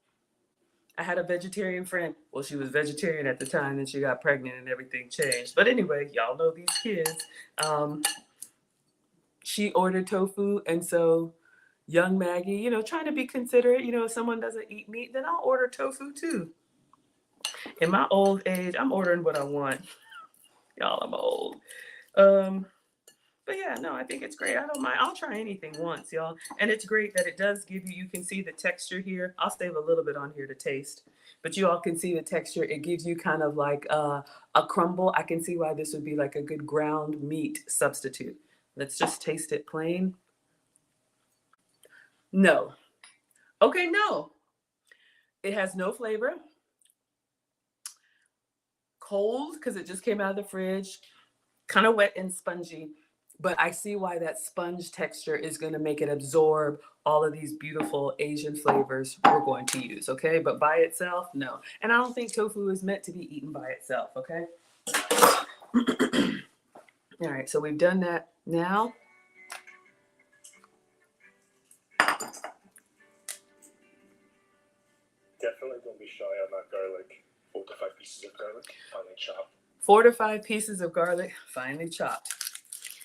I had a vegetarian friend. Well, she was vegetarian at the time, and she got pregnant and everything changed. But anyway, y'all know these kids. She ordered tofu, and so young Maggie, trying to be considerate, if someone doesn't eat meat, then I'll order tofu too. In my old age, I'm ordering what I want. Y'all, I'm old. But yeah, no, I think it's great. I don't mind. I'll try anything once, y'all. And it's great that it does give you can see the texture here. I'll save a little bit on here to taste. But you all can see the texture. It gives you kind of like a crumble. I can see why this would be like a good ground meat substitute. Let's just taste it plain. No. Okay, no. It has no flavor. Cold because it just came out of the fridge. Kind of wet and spongy. But I see why that sponge texture is going to make it absorb all of these beautiful Asian flavors we're going to use, okay? But by itself, no. And I don't think tofu is meant to be eaten by itself, okay? All right, so we've done that. Now, 4 to 5 pieces of garlic, finely chopped.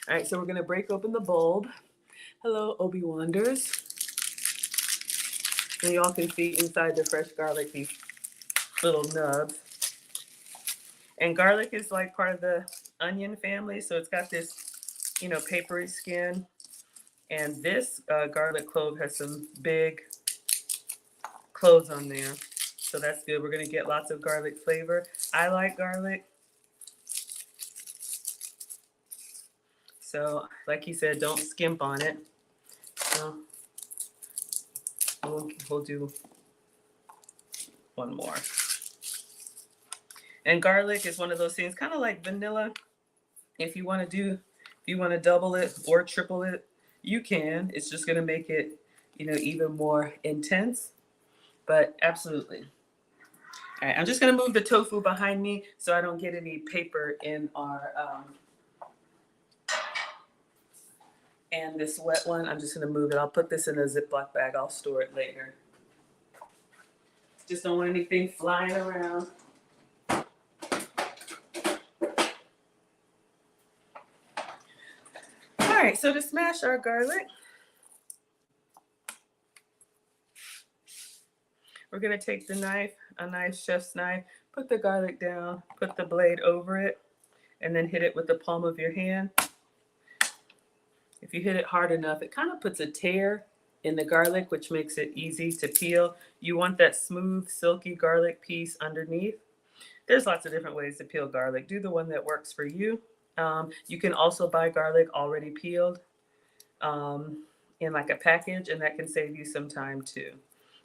All right, so we're gonna break open the bulb. Hello, Obi-Wanders. And y'all can see inside the fresh garlic these little nubs. And garlic is like part of the onion family, so it's got this, you know, papery skin. And this garlic clove has some big cloves on there, so that's good. We're gonna get lots of garlic flavor. I like garlic, so like he said, don't skimp on it. So we'll do one more. And garlic is one of those things, kind of like vanilla. If you want to double it or triple it, you can. It's just going to make it, you know, even more intense. But absolutely. All right, I'm just going to move the tofu behind me so I don't get any paper in our and this wet one. I'm just going to move it. I'll put this in a Ziploc bag. I'll store it later. Just don't want anything flying around. All right, so to smash our garlic, we're gonna take the knife, a nice chef's knife, put the garlic down, put the blade over it, and then hit it with the palm of your hand. If you hit it hard enough, it kind of puts a tear in the garlic, which makes it easy to peel. You want that smooth, silky garlic piece underneath. There's lots of different ways to peel garlic. Do the one that works for you. You can also buy garlic already peeled in like a package, and that can save you some time too.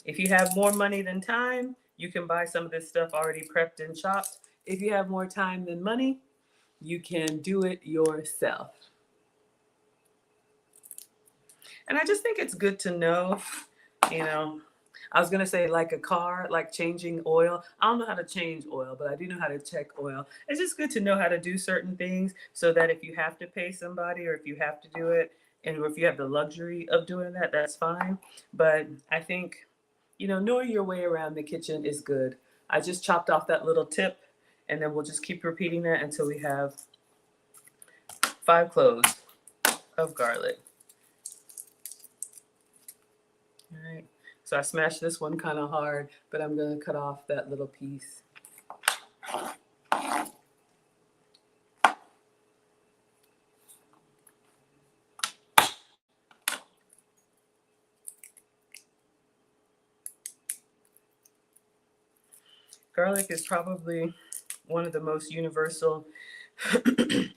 If you have more money than time, you can buy some of this stuff already prepped and chopped. If you have more time than money, you can do it yourself. And I just think it's good to know, you know, I was going to say like a car, like changing oil. I don't know how to change oil, but I do know how to check oil. It's just good to know how to do certain things so that if you have to pay somebody or if you have to do it, and or if you have the luxury of doing that, that's fine. But I think, you know, knowing your way around the kitchen is good. I just chopped off that little tip, and then we'll just keep repeating that until we have 5 cloves of garlic. All right. So I smashed this one kind of hard, but I'm going to cut off that little piece. Garlic is probably one of the most universal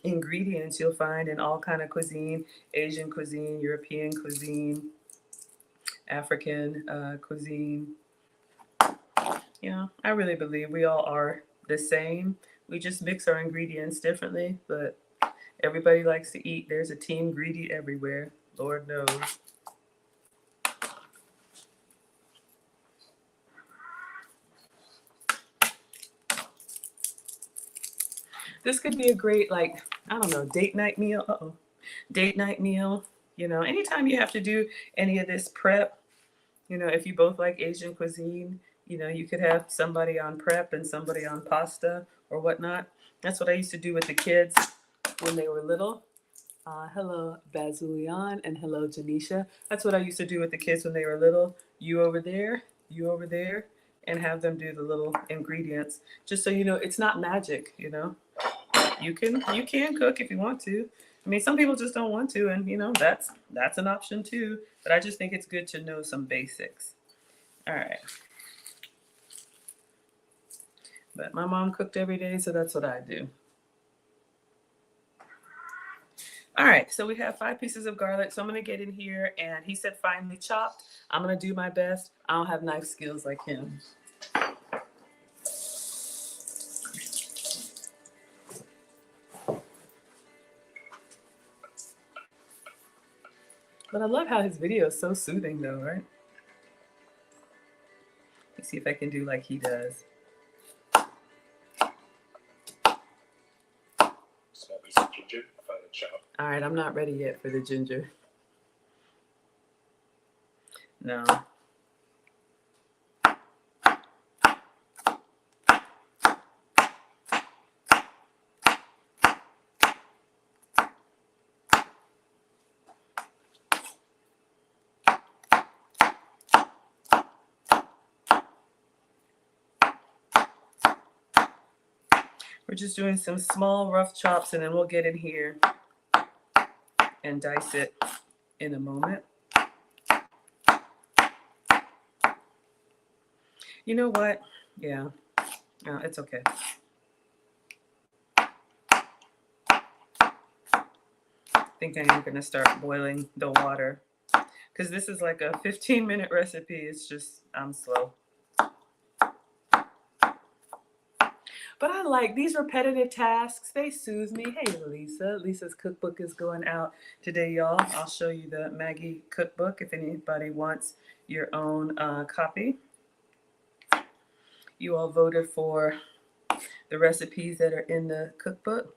ingredients you'll find in all kind of cuisine, Asian cuisine, European cuisine, African cuisine. You know, I really believe we all are the same. We just mix our ingredients differently, but everybody likes to eat. There's a team greedy everywhere, Lord knows. This could be a great, like, I don't know, date night meal. Date night meal. You know, anytime you have to do any of this prep, you know, if you both like Asian cuisine, you know, you could have somebody on prep and somebody on pasta or whatnot. That's what I used to do with the kids when they were little. Hello, Bazulian, and hello, Janisha. That's what I used to do with the kids when they were little. You over there, and have them do the little ingredients. Just so you know, it's not magic, you know. You can cook if you want to. I mean, some people just don't want to, and you know, that's an option too. But I just think it's good to know some basics. All right. But my mom cooked every day, so that's what I do. All right, so we have 5 pieces of garlic. So I'm gonna get in here, and he said finely chopped. I'm gonna do my best. I don't have knife skills like him. But I love how his video is so soothing though, right? Let's see if I can do like he does. Small piece of ginger, finely chopped. All right, I'm not ready yet for the ginger. No. We're just doing some small rough chops, and then we'll get in here and dice it in a moment. You know what? Yeah, no, it's okay. I think I am going to start boiling the water because this is like a 15-minute recipe. It's just, I'm slow. But I like these repetitive tasks. They soothe me. Hey, Lisa. Lisa's cookbook is going out today, y'all. I'll show you the Maggie cookbook if anybody wants your own copy. You all voted for the recipes that are in the cookbook.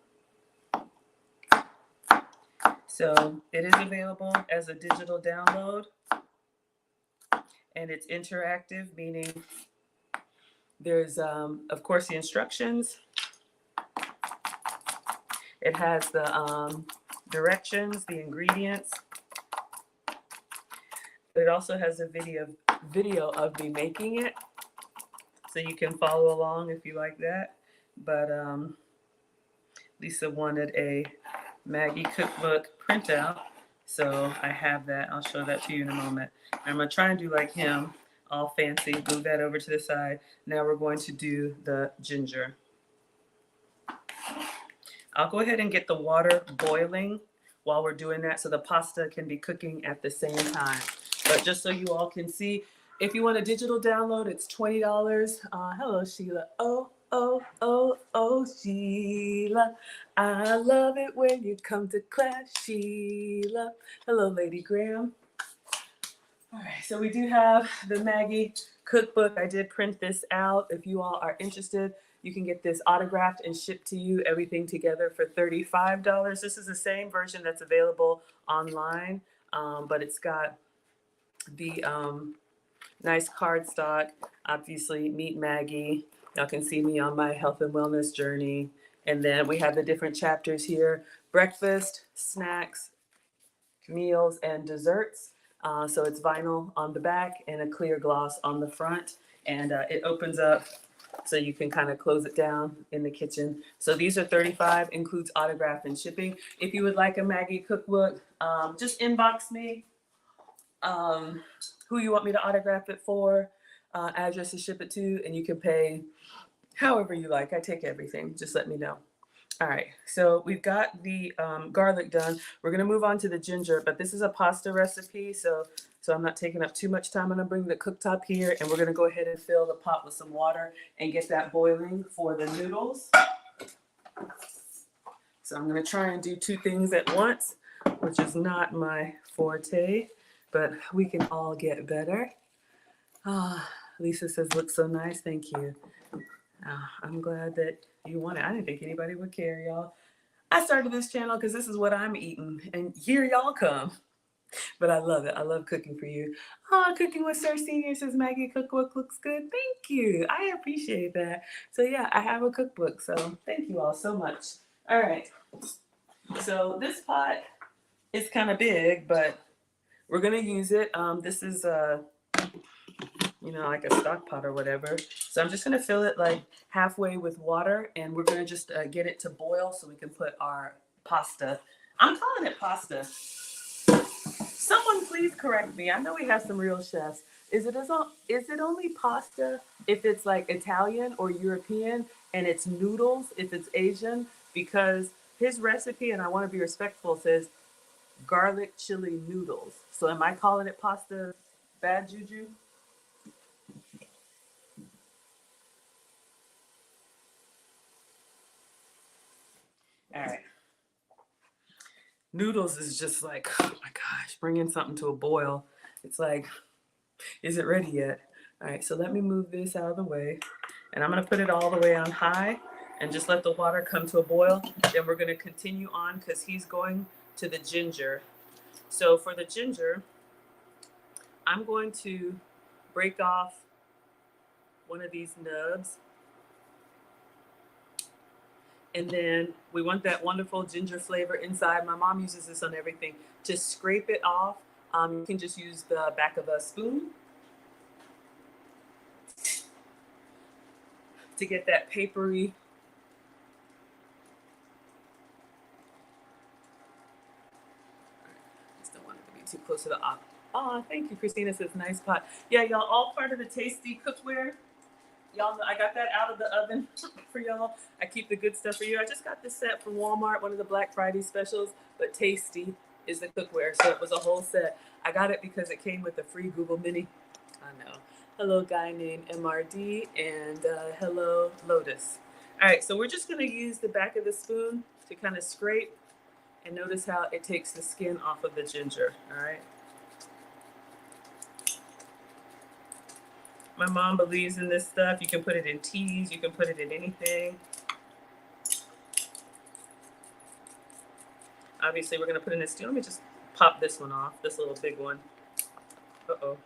So it is available as a digital download, and it's interactive, meaning there's, of course, the instructions. It has the directions, the ingredients. But it also has a video of me making it, so you can follow along if you like that. But Lisa wanted a Maggie cookbook printout, so I have that. I'll show that to you in a moment. I'm gonna try and do like him, all fancy. Move that over to the side. Now we're going to do the ginger. I'll go ahead and get the water boiling while we're doing that so the pasta can be cooking at the same time. But just so you all can see, if you want a digital download, it's $20. Hello, Sheila. Oh, Sheila. I love it when you come to class, Sheila. Hello, Lady Graham. All right, so we do have the Maggie cookbook. I did print this out. If you all are interested, you can get this autographed and shipped to you, everything together for $35. This is the same version that's available online, but it's got the nice cardstock. Obviously, Meet Maggie. Y'all can see me on my health and wellness journey. And then we have the different chapters here: breakfast, snacks, meals, and desserts. So it's vinyl on the back and a clear gloss on the front. And it opens up so you can kind of close it down in the kitchen. So these are $35, includes autograph and shipping. If you would like a Maggie cookbook, just inbox me who you want me to autograph it for, address to ship it to, and you can pay however you like. I take everything. Just let me know. All right, so we've got the garlic done. We're gonna move on to the ginger, but this is a pasta recipe, so I'm not taking up too much time. I'm gonna bring the cooktop here, and we're gonna go ahead and fill the pot with some water and get that boiling for the noodles. So I'm gonna try and do two things at once, which is not my forte, but we can all get better. Lisa says, looks so nice, thank you. I'm glad that you want it. I didn't think anybody would care, y'all. I started this channel because this is what I'm eating, and here y'all come. But I love it. I love cooking for you. Cooking with Sir Senior says Maggie cookbook looks good. Thank you. I appreciate that. So yeah, I have a cookbook. So thank you all so much. All right. So this pot is kind of big, but we're gonna use it. This is like a stock pot or whatever. So I'm just gonna fill it like halfway with water, and we're gonna just get it to boil so we can put our pasta. I'm calling it pasta. Someone please correct me. I know we have some real chefs. Is it only pasta if it's like Italian or European, and it's noodles if it's Asian? Because his recipe, and I want to be respectful, says garlic chili noodles. So am I calling it pasta bad juju? All right. Noodles is just like, oh my gosh, bringing something to a boil. It's like, is it ready yet? All right, so let me move this out of the way. And I'm gonna put it all the way on high and just let the water come to a boil. Then we're gonna continue on because he's going to the ginger. So for the ginger, I'm going to break off one of these nubs. And then we want that wonderful ginger flavor inside. My mom uses this on everything. To scrape it off, you can just use the back of a spoon to get that papery too close to the op. Oh, thank you. Christina says, nice pot. Yeah, y'all, all part of the Tasty cookware. Y'all know I got that out of the oven for y'all. I keep the good stuff for you. I just got this set from Walmart, one of the Black Friday specials, but Tasty is the cookware. So it was a whole set. I got it because it came with a free Google Mini. I know. Hello, guy named MRD, and hello, Lotus. All right, so we're just gonna use the back of the spoon to kind of scrape, and notice how it takes the skin off of the ginger, all right? My mom believes in this stuff. You can put it in teas, you can put it in anything. Obviously, we're gonna put in this tea. Let me just pop this one off, this little big one. Uh-oh.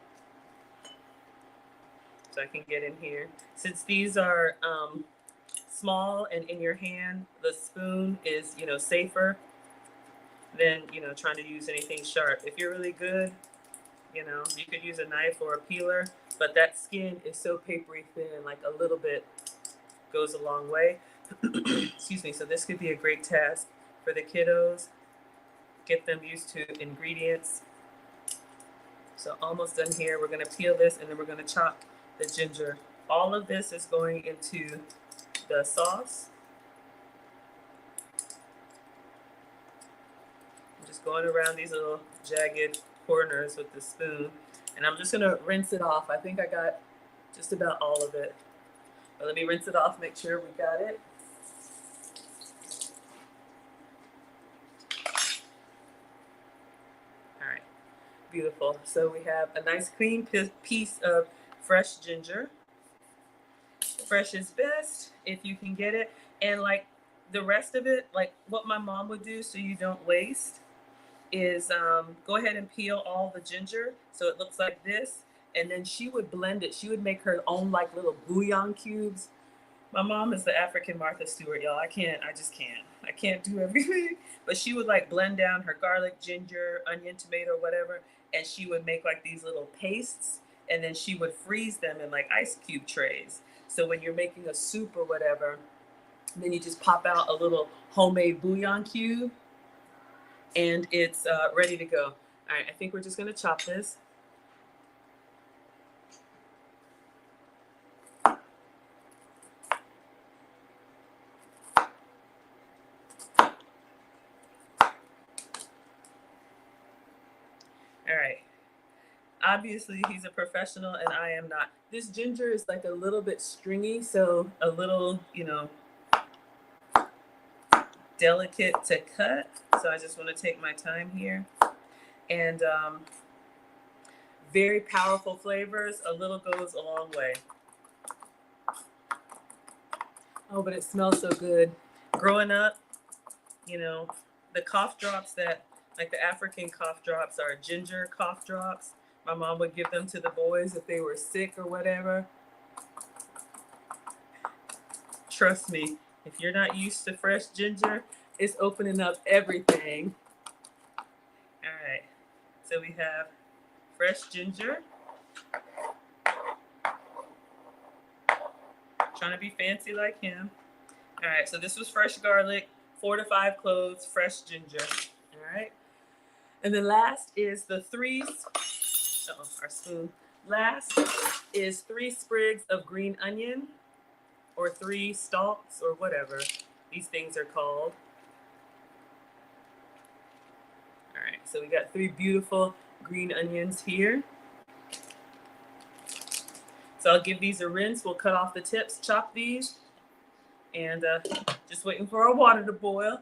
So I can get in here. Since these are small and in your hand, the spoon is, you know, safer than, you know, trying to use anything sharp. If you're really good, you know, you could use a knife or a peeler, but that skin is so papery thin, like a little bit goes a long way. Excuse me. So this could be a great task for the kiddos. Get them used to ingredients. So almost done here. We're gonna peel this and then we're gonna chop the ginger. All of this is going into the sauce. I'm just going around these little jagged corners with the spoon, and I'm just gonna rinse it off. I think I got just about all of it, but let me rinse it off, make sure we got it. All right, beautiful. So we have a nice clean piece of fresh ginger. Fresh is best if you can get it, and like the rest of it, like what my mom would do so you don't waste is go ahead and peel all the ginger so it looks like this, and then she would blend it. She would make her own like little bouillon cubes. My mom is the African Martha Stewart, y'all. I just can't. I can't do everything. But she would like blend down her garlic, ginger, onion, tomato, whatever, and she would make like these little pastes, and then she would freeze them in like ice cube trays. So when you're making a soup or whatever, then you just pop out a little homemade bouillon cube, and it's ready to go. All right, I think we're just gonna chop this. All right. Obviously, he's a professional and I am not. This ginger is like a little bit stringy, so a little, you know, delicate to cut. So I just want to take my time here. And very powerful flavors. A little goes a long way. Oh, but it smells so good. Growing up, you know, the cough drops that, like the African cough drops are ginger cough drops. My mom would give them to the boys if they were sick or whatever. Trust me, if you're not used to fresh ginger, it's opening up everything. All right, so we have fresh ginger. Trying to be fancy like him. All right, so this was fresh garlic, 4 to 5 cloves, fresh ginger. All right, and then last is the our spoon. Last is 3 sprigs of green onion, or 3 stalks, or whatever these things are called. All right, so we got 3 beautiful green onions here. So I'll give these a rinse. We'll cut off the tips, chop these, and just waiting for our water to boil.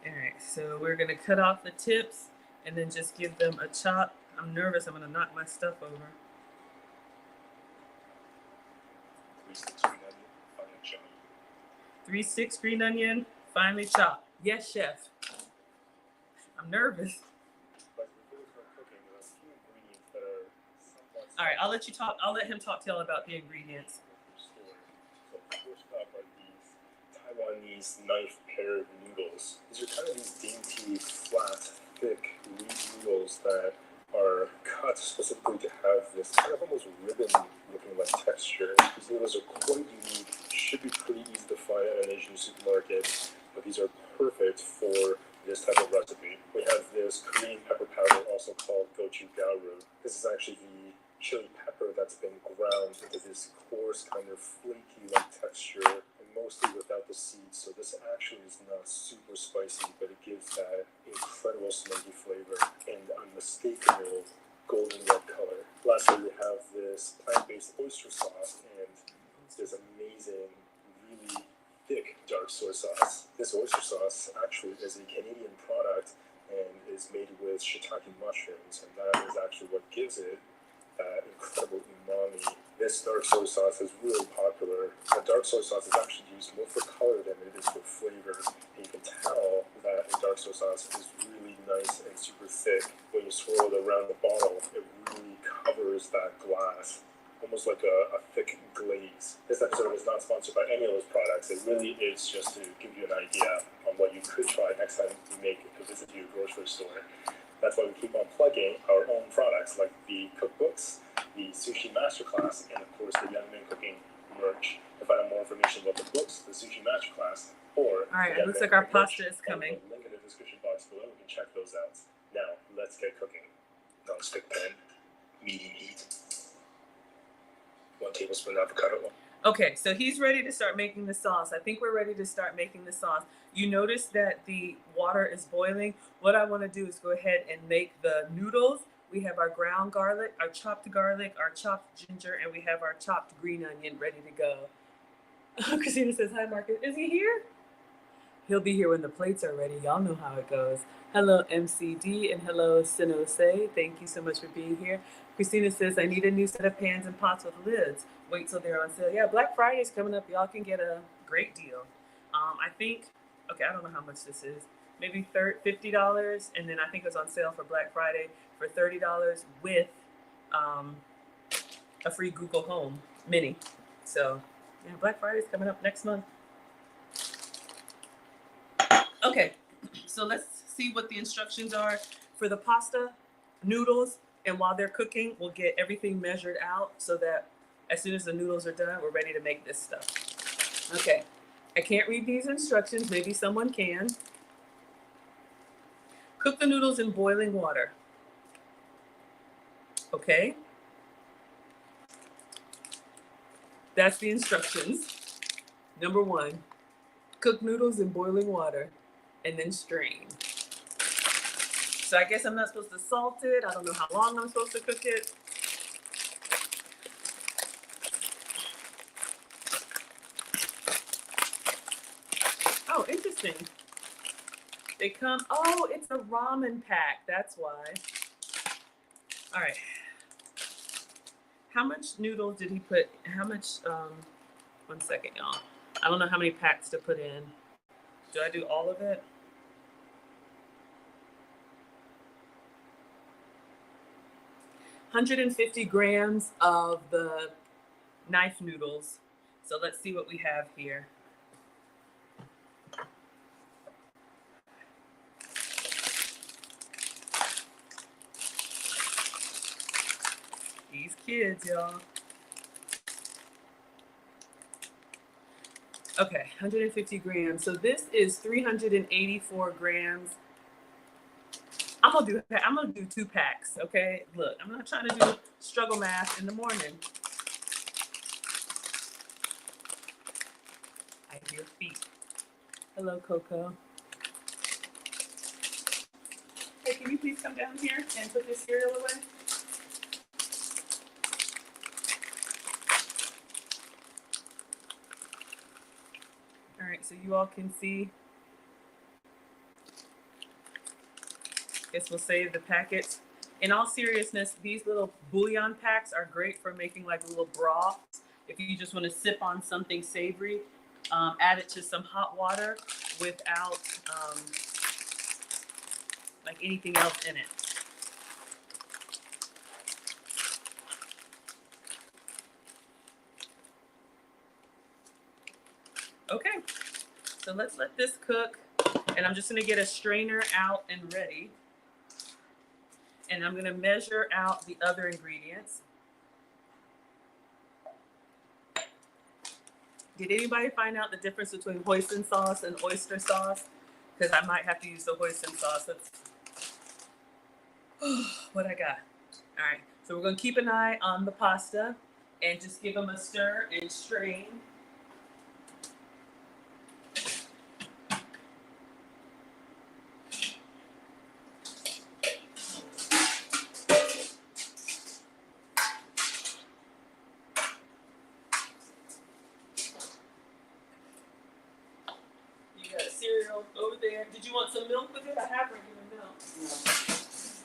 All right, so we're gonna cut off the tips and then just give them a chop. I'm nervous, I'm gonna knock my stuff over. 3/6 green onion, finely chopped. Yes, chef. I'm nervous. All right, I'll let you talk. I'll let him talk to y'all about the ingredients. So first up are these Taiwanese knife-pared noodles. These are kind of these dainty, flat, thick for this type of recipe. We have this Korean pepper powder, also called gochugaru. This is actually the chili pepper that's been ground into this coarse, kind of flaky-like texture, and mostly without the seeds. So this actually is not super spicy, but it gives that incredible smoky flavor and unmistakable golden red color. Lastly, we have this plant-based oyster sauce and this amazing, really thick dark soy sauce. This oyster sauce actually is a Canadian product and is made with shiitake mushrooms, and that is actually what gives it that incredible umami. This dark soy sauce is really popular. The dark soy sauce is actually used more for color than it is for flavor. And you can tell that the dark soy sauce is really nice and super thick. When you swirl it around the bottle, it really covers that glass, almost like a thick glaze. This episode is not sponsored by any of those products. It really is just to give you an idea on what you could try next time you make a visit to your grocery store. That's why we keep on plugging our own products like the cookbooks, the sushi masterclass, and of course the Young Men Cooking merch. To find out more information about the books, the sushi masterclass, or All right, it looks like our pasta is coming. Link in the description box below. We can check those out. Now let's get cooking. Non-stick pan, medium heat. 1 tablespoon avocado oil. Okay, so he's ready to start making the sauce. I think we're ready to start making the sauce. You notice that the water is boiling. What I want to do is go ahead and make the noodles. We have our ground garlic, our chopped ginger, and we have our chopped green onion ready to go. Christina says, hi, Marcus. Is he here? He'll be here when the plates are ready. Y'all know how it goes. Hello, MCD, and hello, Sinose. Thank you so much for being here. Christina says, I need a new set of pans and pots with lids. Wait till they're on sale. Yeah, Black Friday is coming up. Y'all can get a great deal. I think, okay, I don't know how much this is. Maybe $50, and then I think it was on sale for Black Friday for $30 with a free Google Home Mini. So, yeah, Black Friday is coming up next month. Okay, so let's see what the instructions are for the pasta, noodles, and while they're cooking, we'll get everything measured out so that as soon as the noodles are done, we're ready to make this stuff. Okay, I can't read these instructions. Maybe someone can. Cook the noodles in boiling water. Okay. That's the instructions. Number 1, cook noodles in boiling water and then strain. So I guess I'm not supposed to salt it. I don't know how long I'm supposed to cook it. Oh, interesting. They come, oh, it's a ramen pack. That's why. All right. How much noodles did he put? How much, 1 second, y'all. I don't know how many packs to put in. Do I do all of it? $150 grams of the knife noodles. So let's see what we have here. These kids, y'all. Okay, 150 grams. So this is 384 grams. I'm gonna do 2 packs, okay? Look, I'm not trying to do struggle math in the morning. I hear feet. Hello, Coco. Hey, can you please come down here and put this cereal away? All right, so you all can see. Guess we'll save the packets. In all seriousness, these little bouillon packs are great for making like little broths. If you just want to sip on something savory, add it to some hot water without like anything else in it. Okay, so let's let this cook. And I'm just gonna get a strainer out and ready. And I'm gonna measure out the other ingredients. Did anybody find out the difference between hoisin sauce and oyster sauce? because I might have to use the hoisin sauce. That's what I got. All right, so we're gonna keep an eye on the pasta and just give them a stir and strain. You got cereal over there. Did you want some milk with it? I have regular milk. No.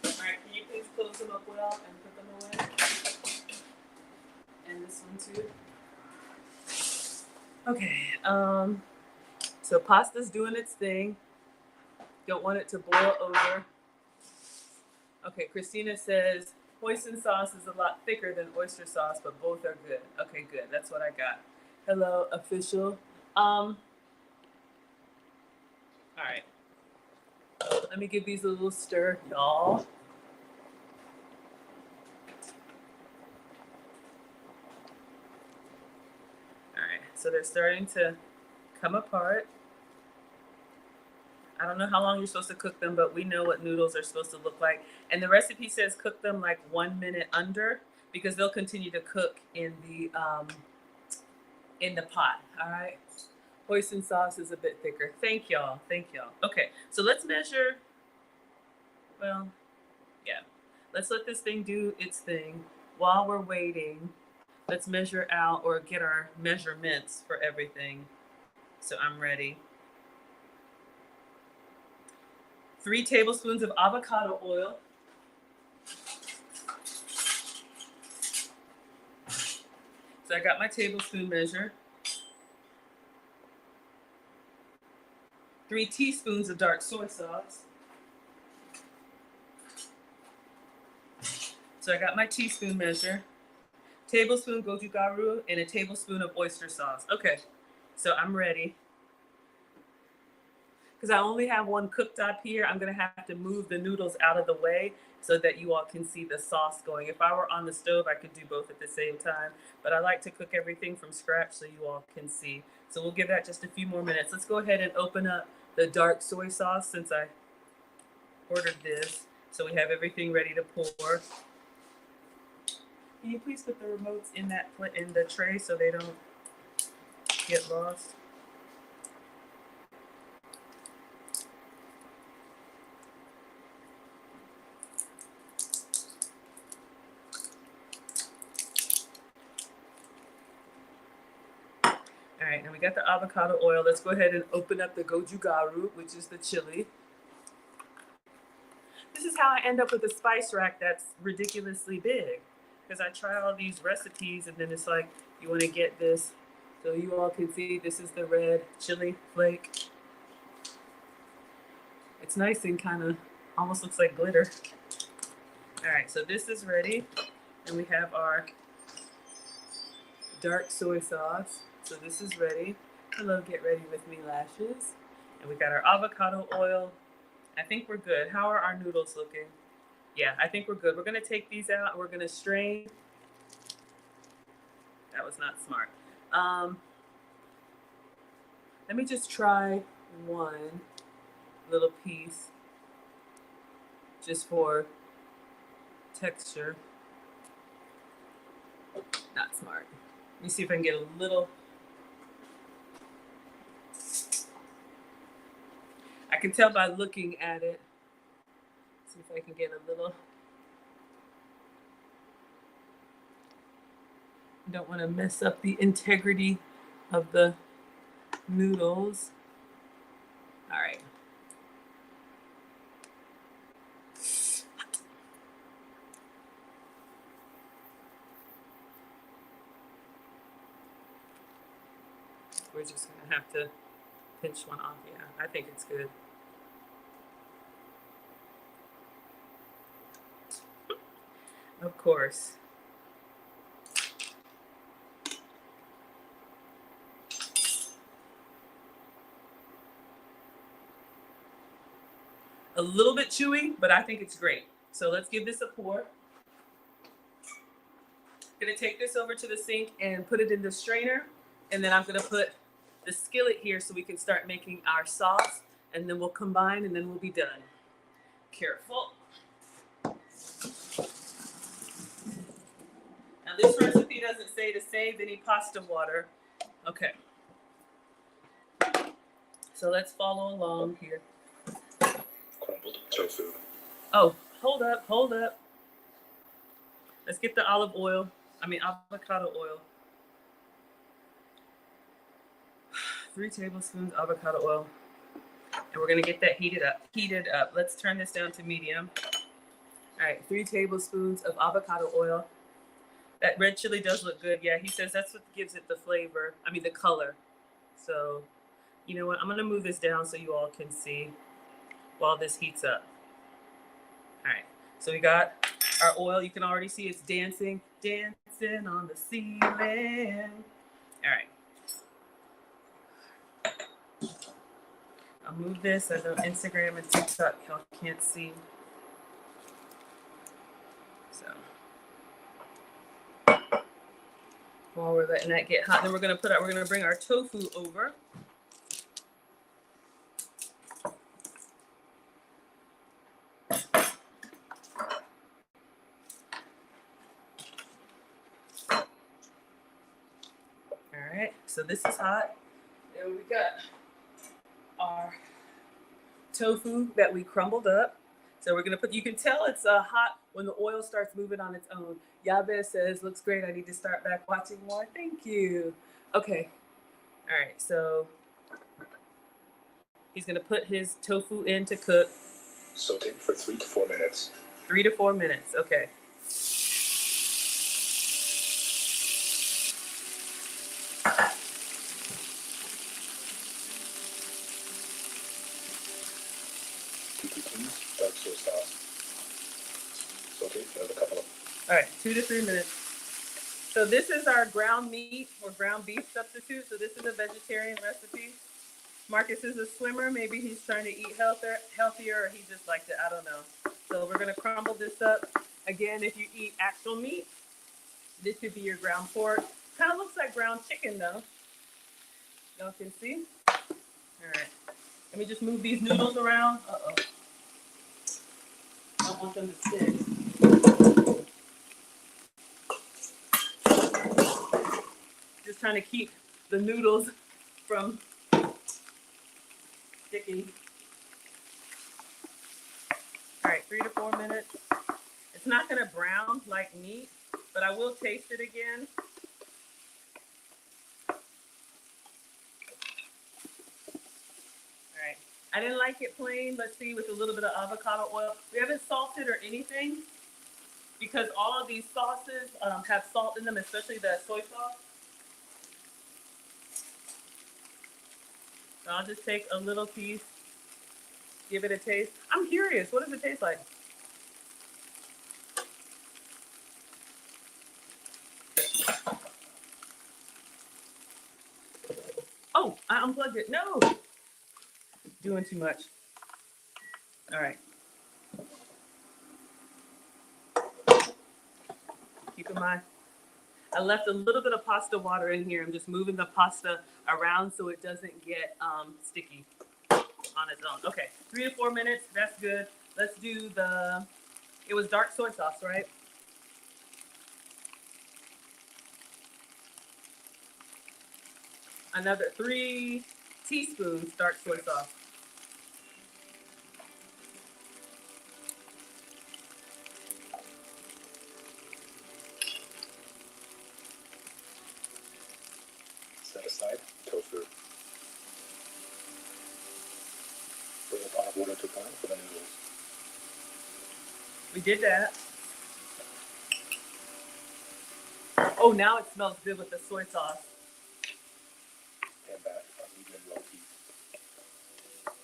All right, can you please close them up well and put them away? And this one too. Okay. So pasta's doing its thing. Don't want it to boil over. Okay, Christina says hoisin sauce is a lot thicker than oyster sauce, but both are good. Okay, good. That's what I got. Hello, official. All right. Let me give these a little stir, y'all. All right, so they're starting to come apart. I don't know how long you're supposed to cook them, but we know what noodles are supposed to look like. And the recipe says cook them like 1 minute under, because they'll continue to cook in the pot. All right. Hoisin sauce is a bit thicker. Thank y'all. Thank y'all. Okay, so let's measure. Well, yeah. Let's let this thing do its thing. While we're waiting, let's measure out or get our measurements for everything. So I'm ready. 3 tablespoons of avocado oil. So I got my tablespoon measure. 3 teaspoons of dark soy sauce. So I got my teaspoon measure. Tablespoon gochugaru and a tablespoon of oyster sauce. Okay, so I'm ready. Because I only have one cooktop here, I'm gonna have to move the noodles out of the way so that you all can see the sauce going. If I were on the stove, I could do both at the same time, but I like to cook everything from scratch so you all can see. So we'll give that just a few more minutes. Let's go ahead and open up the dark soy sauce since I ordered this. So we have everything ready to pour. Can you please put the remotes in the tray so they don't get lost? All right, now we got the avocado oil. Let's go ahead and open up the gochugaru, which is the chili. This is how I end up with a spice rack that's ridiculously big, because I try all these recipes and then it's like, you want to get this. So you all can see this is the red chili flake. It's nice and kind of almost looks like glitter. All right, so this is ready. And we have our dark soy sauce. So this is ready. Hello, get ready with me, lashes. And we got our avocado oil. I think we're good. How are our noodles looking? Yeah, I think we're good. We're gonna take these out and we're gonna strain. That was not smart. Let me just try one little piece just for texture. Not smart. Let me see if I can get a little. I can tell by looking at it. See if I can get a little. Don't want to mess up the integrity of the noodles. All right. We're just gonna have to pinch one off. Yeah, I think it's good. Of course. A little bit chewy, but I think it's great. So let's give this a pour. Gonna take this over to the sink and put it in the strainer. And then I'm gonna put the skillet here so we can start making our sauce. and then we'll combine, and then we'll be done. Careful. Now this recipe doesn't say to save any pasta water. Okay. So let's follow along here. Crumbled tofu. Oh, hold up, hold up. Let's get the avocado oil. 3 tablespoons avocado oil. And we're gonna get that heated up. Let's turn this down to medium. All right, 3 tablespoons of avocado oil. That red chili does look good. Yeah, he says that's what gives it the flavor. I mean, the color. So, you know what? I'm gonna move this down so you all can see while this heats up. All right, so we got our oil. You can already see it's dancing on the ceiling. All right. I'll move this. I know Instagram and TikTok y'all can't see. So while we're letting that get hot, then we're gonna bring our tofu over. All right, so this is hot. And we got our tofu that we crumbled up. So we're gonna you can tell it's hot when the oil starts moving on its own. Yabe says, looks great, I need to start back watching more. Thank you. Okay, all right, so he's gonna put his tofu in to cook. Saute for 3 to 4 minutes. 3 to 4 minutes, okay. Dark soy sauce. Saute for another couple of. All right, 2 to 3 minutes. So this is our ground meat or ground beef substitute. So this is a vegetarian recipe. Marcus is a swimmer. Maybe he's trying to eat healthier, or he just liked it. I don't know. So we're gonna crumble this up. Again, if you eat actual meat, this should be your ground pork. Kind of looks like ground chicken though. Y'all can see. All right. Let me just move these noodles around. Uh-oh. I don't want them to stick. Just trying to keep the noodles from sticking. All right, 3 to 4 minutes. It's not gonna brown like meat, but I will taste it again. All right, I didn't like it plain. Let's see, with a little bit of avocado oil. We haven't salted or anything because all of these sauces have salt in them, especially the soy sauce. So I'll just take a little piece, give it a taste. I'm curious, what does it taste like? Oh, I unplugged it. No, doing too much. All right. Keep in mind, I left a little bit of pasta water in here. I'm just moving the pasta around so it doesn't get sticky on its own. Okay, 3 to 4 minutes. That's good. Let's do it was dark soy sauce, right? Another 3 teaspoons dark soy sauce. Set aside tofu. Bring a pot of water to boil for the noodles. We did that. Oh, now it smells good with the soy sauce. And back on medium low heat.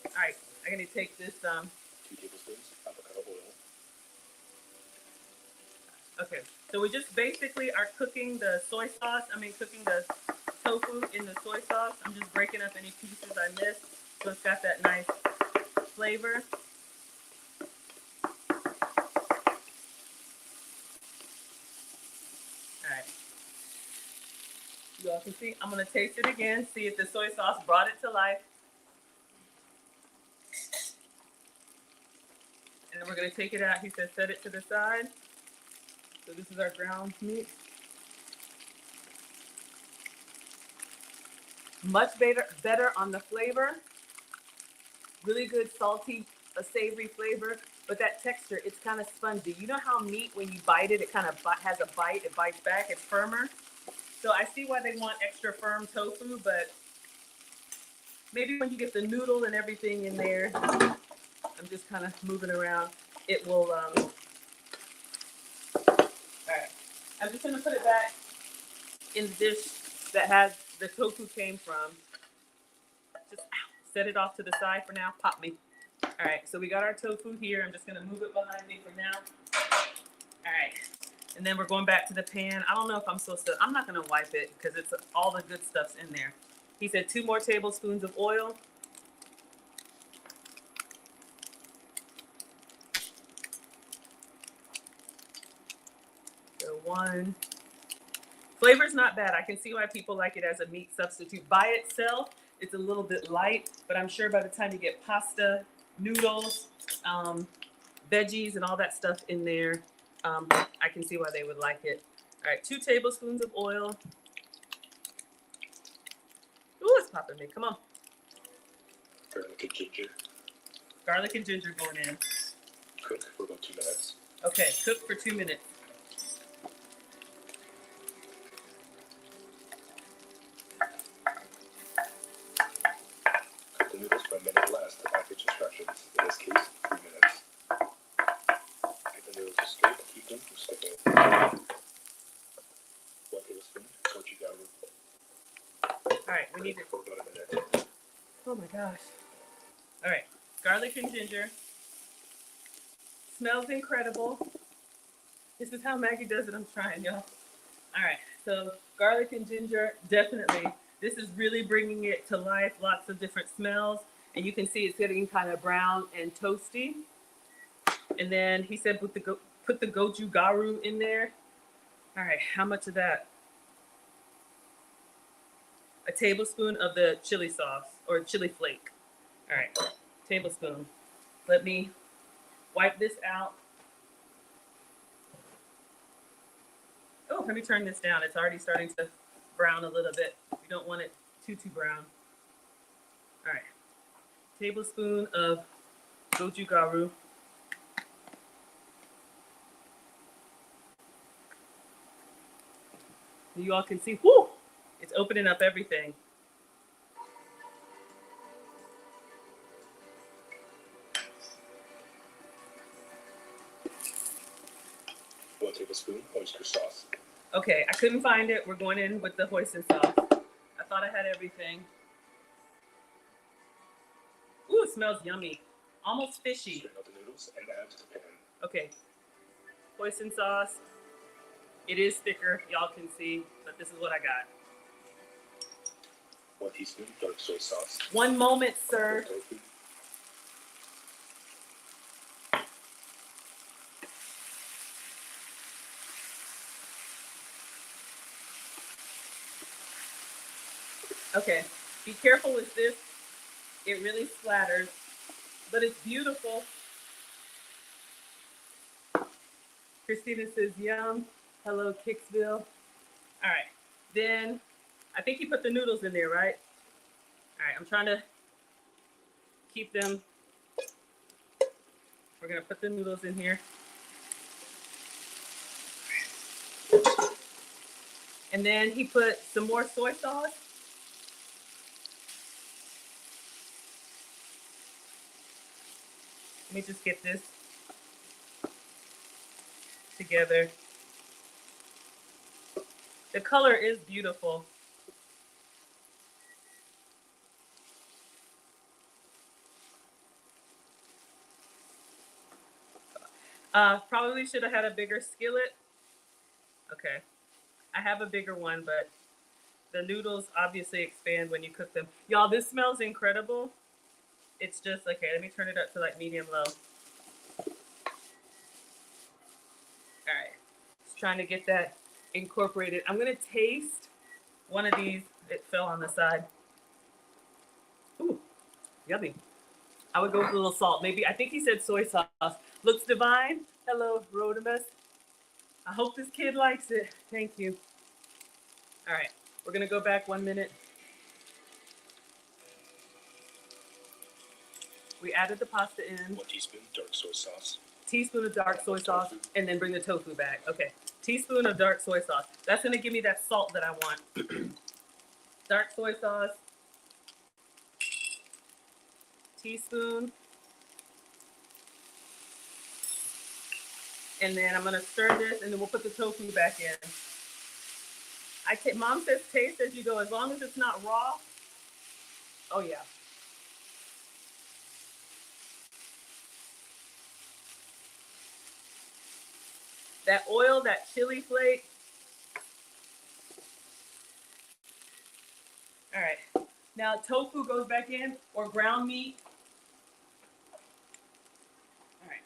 All right, I'm gonna take this. 2 tablespoons avocado oil. Okay, so we just basically are cooking the soy sauce. Cooking the tofu in the soy sauce. I'm just breaking up any pieces I missed, so it's got that nice flavor. All right. You all can see, I'm gonna taste it again, see if the soy sauce brought it to life. And then we're gonna take it out. He said set it to the side. So this is our ground meat. Much better on the flavor. Really good salty, a savory flavor, but that texture, it's kind of spongy. You know how meat, when you bite it, it kind of has a bite, it bites back, it's firmer. So I see why they want extra firm tofu, but maybe when you get the noodle and everything in there, I'm just kind of moving around, it will, all right. I'm just gonna put it back in the dish that has the tofu came from. Just set it off to the side for now, pop me. All right, so we got our tofu here. I'm just gonna move it behind me for now. All right, and then we're going back to the pan. I don't know if I'm supposed to, I'm not gonna wipe it because it's all the good stuff's in there. He said 2 more tablespoons of oil. So 1. Flavor's not bad. I can see why people like it as a meat substitute. By itself, it's a little bit light, but I'm sure by the time you get pasta, noodles, veggies, and all that stuff in there, I can see why they would like it. All right, 2 tablespoons of oil. Ooh, it's popping me. Come on. Garlic and ginger. Garlic and ginger going in. Cook for about 2 minutes. Okay, cook for 2 minutes. Cook the noodles for a minute less. The package instructions. In this case, 3 minutes. Get the noodles to stir to keep them from sticking. 1 tablespoon gochujang. All right, we need to. For about a minute. Oh my gosh. All right, garlic and ginger. Smells incredible. This is how Maggie does it. I'm trying, y'all. All right, so garlic and ginger, definitely. This is really bringing it to life. Lots of different smells, and you can see it's getting kind of brown and toasty. And then he said put the gochugaru in there. All right, how much of that? A tablespoon of the chili sauce or chili flake. All right, tablespoon. Let me wipe this out. Oh, let me turn this down. It's already starting to brown a little bit. We don't want it too brown. All right, tablespoon of gochugaru. You all can see, whoo, it's opening up everything. One tablespoon oyster sauce. Okay, I couldn't find it. We're going in with the hoisin sauce. I thought I had everything. Ooh, it smells yummy. Almost fishy. Strain out the noodles and add to the pan. Okay, hoisin sauce. It is thicker, y'all can see, but this is what I got. 1 teaspoon dark soy sauce. 1 moment, sir. Tofu. Okay, be careful with this. It really splatters, but it's beautiful. Christina says, yum. Hello, Kicksville. All right, then I think you put the noodles in there, right? All right, I'm trying to keep them. We're gonna put the noodles in here. And then he put some more soy sauce. Let me just get this together. The color is beautiful. Probably should have had a bigger skillet. Okay, I have a bigger one, but the noodles obviously expand when you cook them. Y'all, this smells incredible. It's just, okay, let me turn it up to like medium low. All right, just trying to get that incorporated. I'm gonna taste one of these. It fell on the side. Ooh, yummy. I would go with a little salt. Maybe, I think he said soy sauce. Looks divine. Hello, Rodimus. I hope this kid likes it. Thank you. All right, we're gonna go back 1 minute. We added the pasta in. 1 teaspoon dark soy sauce. Teaspoon of dark soy sauce, and then bring the tofu back. Okay, teaspoon of dark soy sauce. That's gonna give me that salt that I want. Dark soy sauce. Teaspoon. And then I'm gonna stir this, and then we'll put the tofu back in. Mom says taste as you go, as long as it's not raw. Oh yeah. That oil, that chili flake. All right, now tofu goes back in, or ground meat. All right,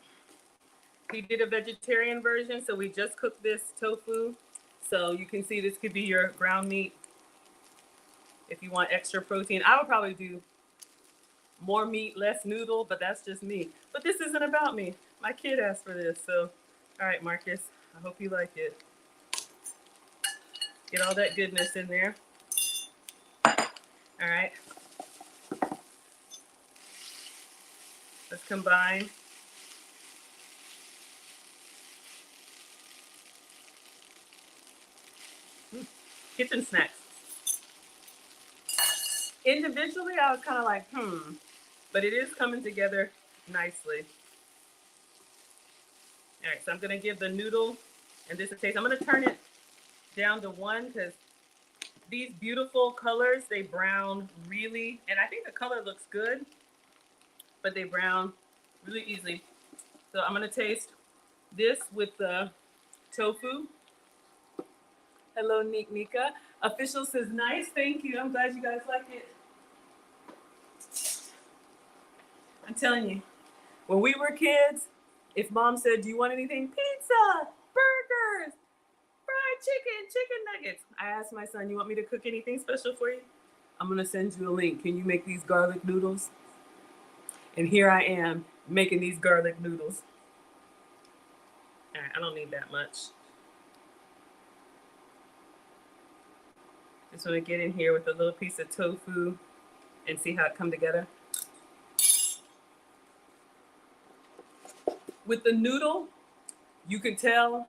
he did a vegetarian version, so we just cooked this tofu. So you can see this could be your ground meat if you want extra protein. I would probably do more meat, less noodle, but that's just me. But this isn't about me. My kid asked for this, so all right, Marcus, I hope you like it. Get all that goodness in there. All right. Let's combine. Kitchen snacks. Individually, I was kind of like, but it is coming together nicely. All right, so I'm gonna give the noodle and this a taste. I'm gonna turn it down to 1 because these beautiful colors, they brown really, and I think the color looks good, but they brown really easily. So I'm gonna taste this with the tofu. Hello, Nika. Official says nice, thank you. I'm glad you guys like it. I'm telling you, when we were kids, if mom said, do you want anything? Pizza, burgers, fried chicken, chicken nuggets. I asked my son, you want me to cook anything special for you? I'm gonna send you a link. Can you make these garlic noodles? And here I am making these garlic noodles. All right, I don't need that much. Just wanna get in here with a little piece of tofu and see how it come together. With the noodle, you can tell,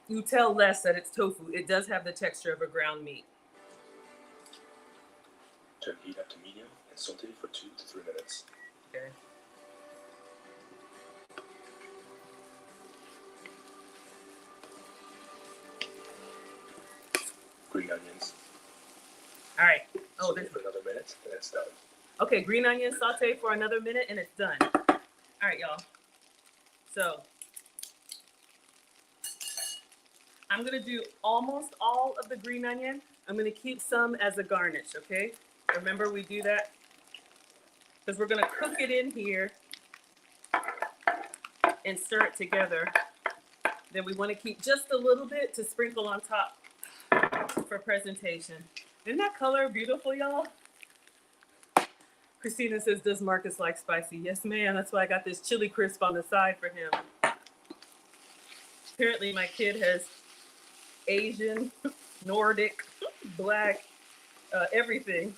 you tell less that it's tofu. It does have the texture of a ground meat. Turn heat up to medium and saute for 2 to 3 minutes. Okay. Green onions. All right. Oh, saute for another minute and it's done. Okay, green onions saute for another minute and it's done. All right, y'all. So I'm gonna do almost all of the green onion. I'm gonna keep some as a garnish, okay? Remember we do that? Because we're gonna cook it in here and stir it together. Then we wanna keep just a little bit to sprinkle on top for presentation. Isn't that color beautiful, y'all? Christina says, does Marcus like spicy? Yes, ma'am. That's why I got this chili crisp on the side for him. Apparently my kid has Asian, Nordic, Black, everything.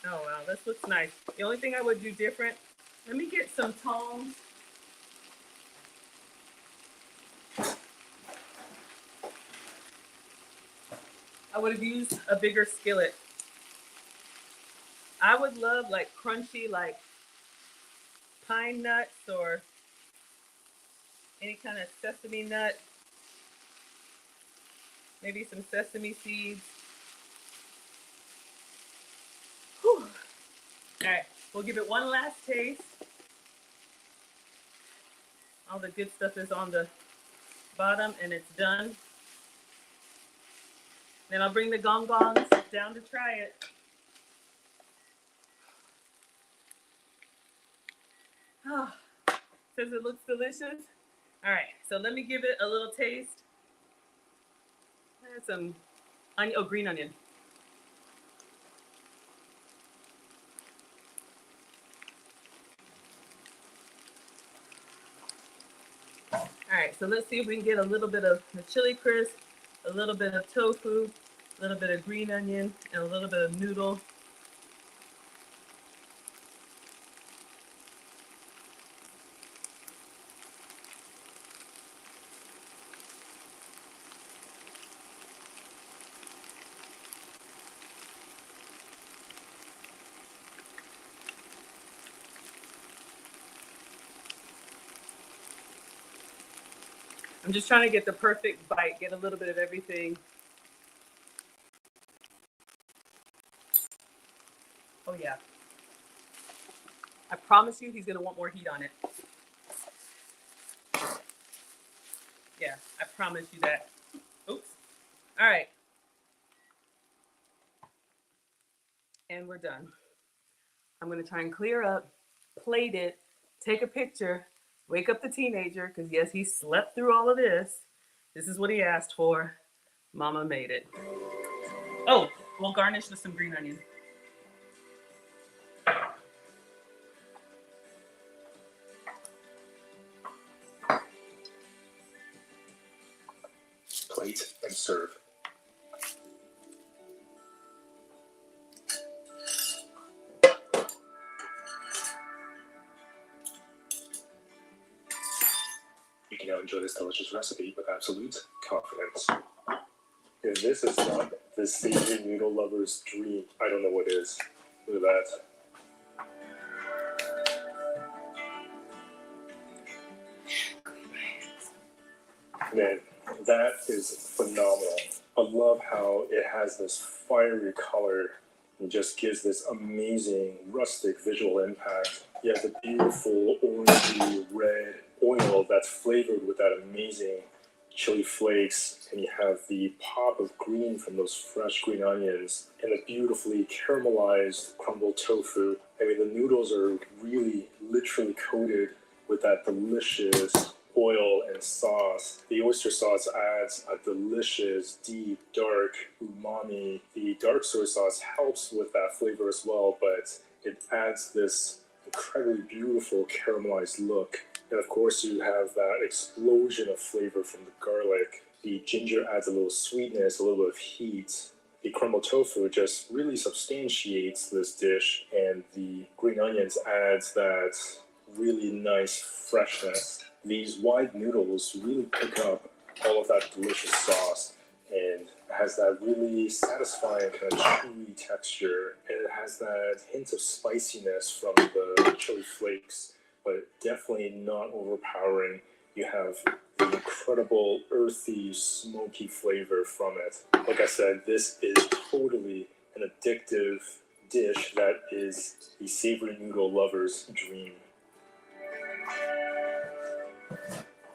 Oh, wow, this looks nice. The only thing I would do different, let me get some tongs. I would have used a bigger skillet. I would love like crunchy, like pine nuts or any kind of sesame nut. Maybe some sesame seeds. Whew. All right, we'll give it one last taste. All the good stuff is on the bottom and it's done. Then I'll bring the gong gongs down to try it. Oh, says it looks delicious. All right, so let me give it a little taste. Add some onion, green onion. All right, so let's see if we can get a little bit of the chili crisp, a little bit of tofu, a little bit of green onion, and a little bit of noodle. I'm just trying to get the perfect bite, get a little bit of everything. Oh yeah. I promise you he's gonna want more heat on it. Yeah, I promise you that. Oops. All right. And we're done. I'm gonna try and clear up, plate it, take a picture, wake up the teenager, because yes, he slept through all of this. This is what he asked for. Mama made it. Oh, we'll garnish with some green onion. Plate and serve. You can now enjoy this delicious recipe with absolute confidence. If this is not the savory noodle lover's dream, I don't know what is. Look at that. Man, that is phenomenal. I love how it has this fiery color and just gives this amazing rustic visual impact. You have the beautiful orangey red oil that's flavored with that amazing chili flakes, and you have the pop of green from those fresh green onions, and the beautifully caramelized crumbled tofu. I mean, the noodles are really literally coated with that delicious oil and sauce. The oyster sauce adds a delicious, deep, dark umami. The dark soy sauce helps with that flavor as well, but it adds this incredibly beautiful caramelized look. And of course, you have that explosion of flavor from the garlic. The ginger adds a little sweetness, a little bit of heat. The crumbled tofu just really substantiates this dish, and the green onions adds that really nice freshness. These wide noodles really pick up all of that delicious sauce, and has that really satisfying kind of chewy texture, and it has that hint of spiciness from the chili flakes, but definitely not overpowering. You have the incredible earthy, smoky flavor from it. Like I said, this is totally an addictive dish that is the savory noodle lover's dream.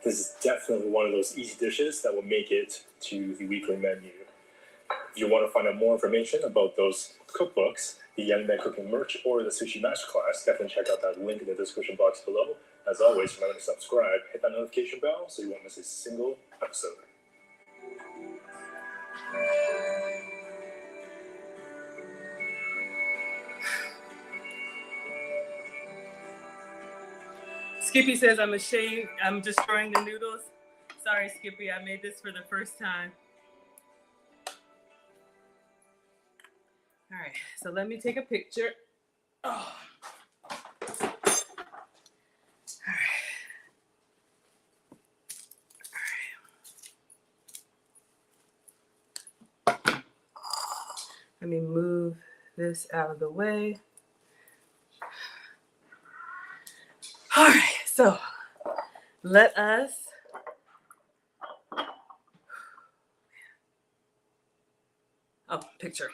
This is definitely one of those easy dishes that will make it to the weekly menu. If you want to find out more information about those cookbooks, the Young Men Cooking merch, or the Sushi Masterclass, definitely check out that link in the description box below. As always, remember to subscribe, hit that notification bell so you won't miss a single episode. Skippy says, I'm ashamed. I'm destroying the noodles. Sorry, Skippy. I made this for the first time. All right. So let me take a picture. Oh. All right. Let me move this out of the way. All right, so let us picture.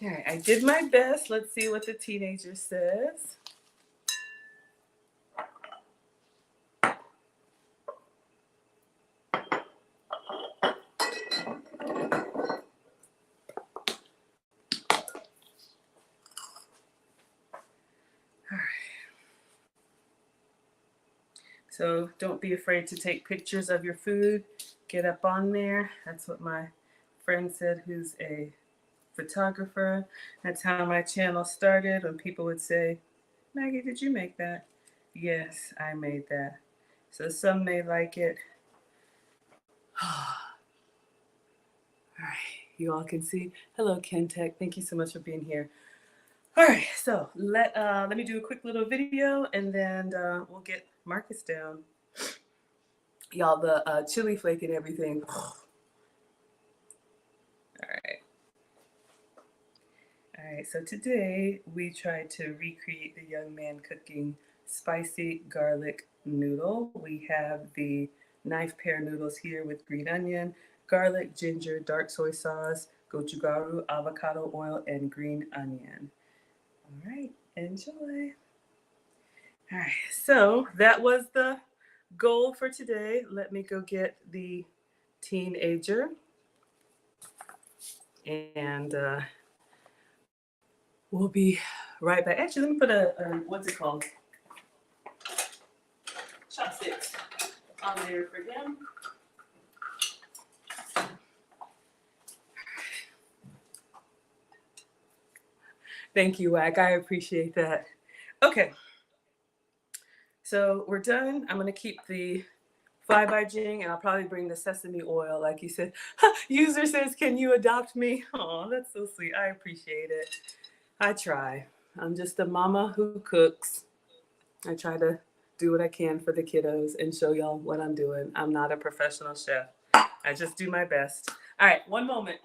All right, I did my best. Let's see what the teenager says. So don't be afraid to take pictures of your food. Get up on there. That's what my friend said, who's a photographer. That's how my channel started, when people would say, Maggie, did you make that? Yes, I made that. So some may like it. All right, you all can see. Hello, Kentech. Thank you so much for being here. All right, so let me do a quick little video, and then we'll get Marcus down. Y'all, the chili flake and everything. All right. All right, so today we tried to recreate the young man cooking spicy garlic noodle. We have the knife pear noodles here with green onion, garlic, ginger, dark soy sauce, gochugaru, avocado oil, and green onion. All right, enjoy. All right, so that was the goal for today. Let me go get the teenager, and we'll be right back. Actually, let me put a what's it called? Chopsticks on there for him. Thank you, Wack. I appreciate that. Okay, so we're done. I'm gonna keep the flyby jing, and I'll probably bring the sesame oil, like you said. User says, "Can you adopt me?" Oh, that's so sweet. I appreciate it. I try. I'm just a mama who cooks. I try to do what I can for the kiddos and show y'all what I'm doing. I'm not a professional chef. I just do my best. All right, one moment.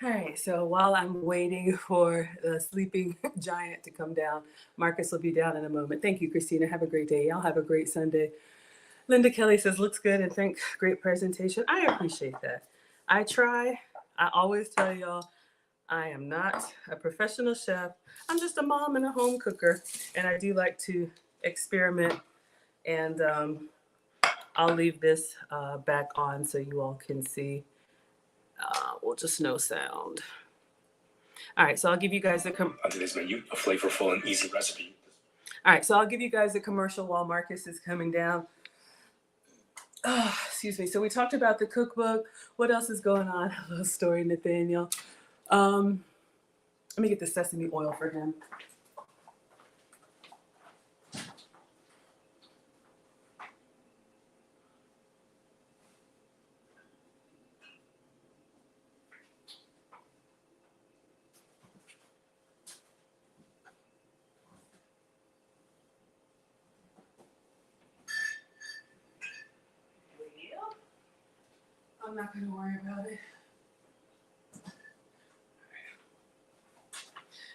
All right, so while I'm waiting for the sleeping giant to come down, Marcus will be down in a moment. Thank you, Christina. Have a great day. Y'all have a great Sunday. Linda Kelly says, looks good and thanks. Great presentation. I appreciate that. I try. I always tell y'all, I am not a professional chef. I'm just a mom and a home cooker, and I do like to experiment. And I'll leave this back on so you all can see. Well, just no sound. All right, so I'll give you guys a On today's menu, a flavorful and easy recipe. All right, so I'll give you guys a commercial while Marcus is coming down. Oh, excuse me. So we talked about the cookbook. What else is going on? Hello, Story Nathaniel. Let me get the sesame oil for him. I'm not going to worry about it.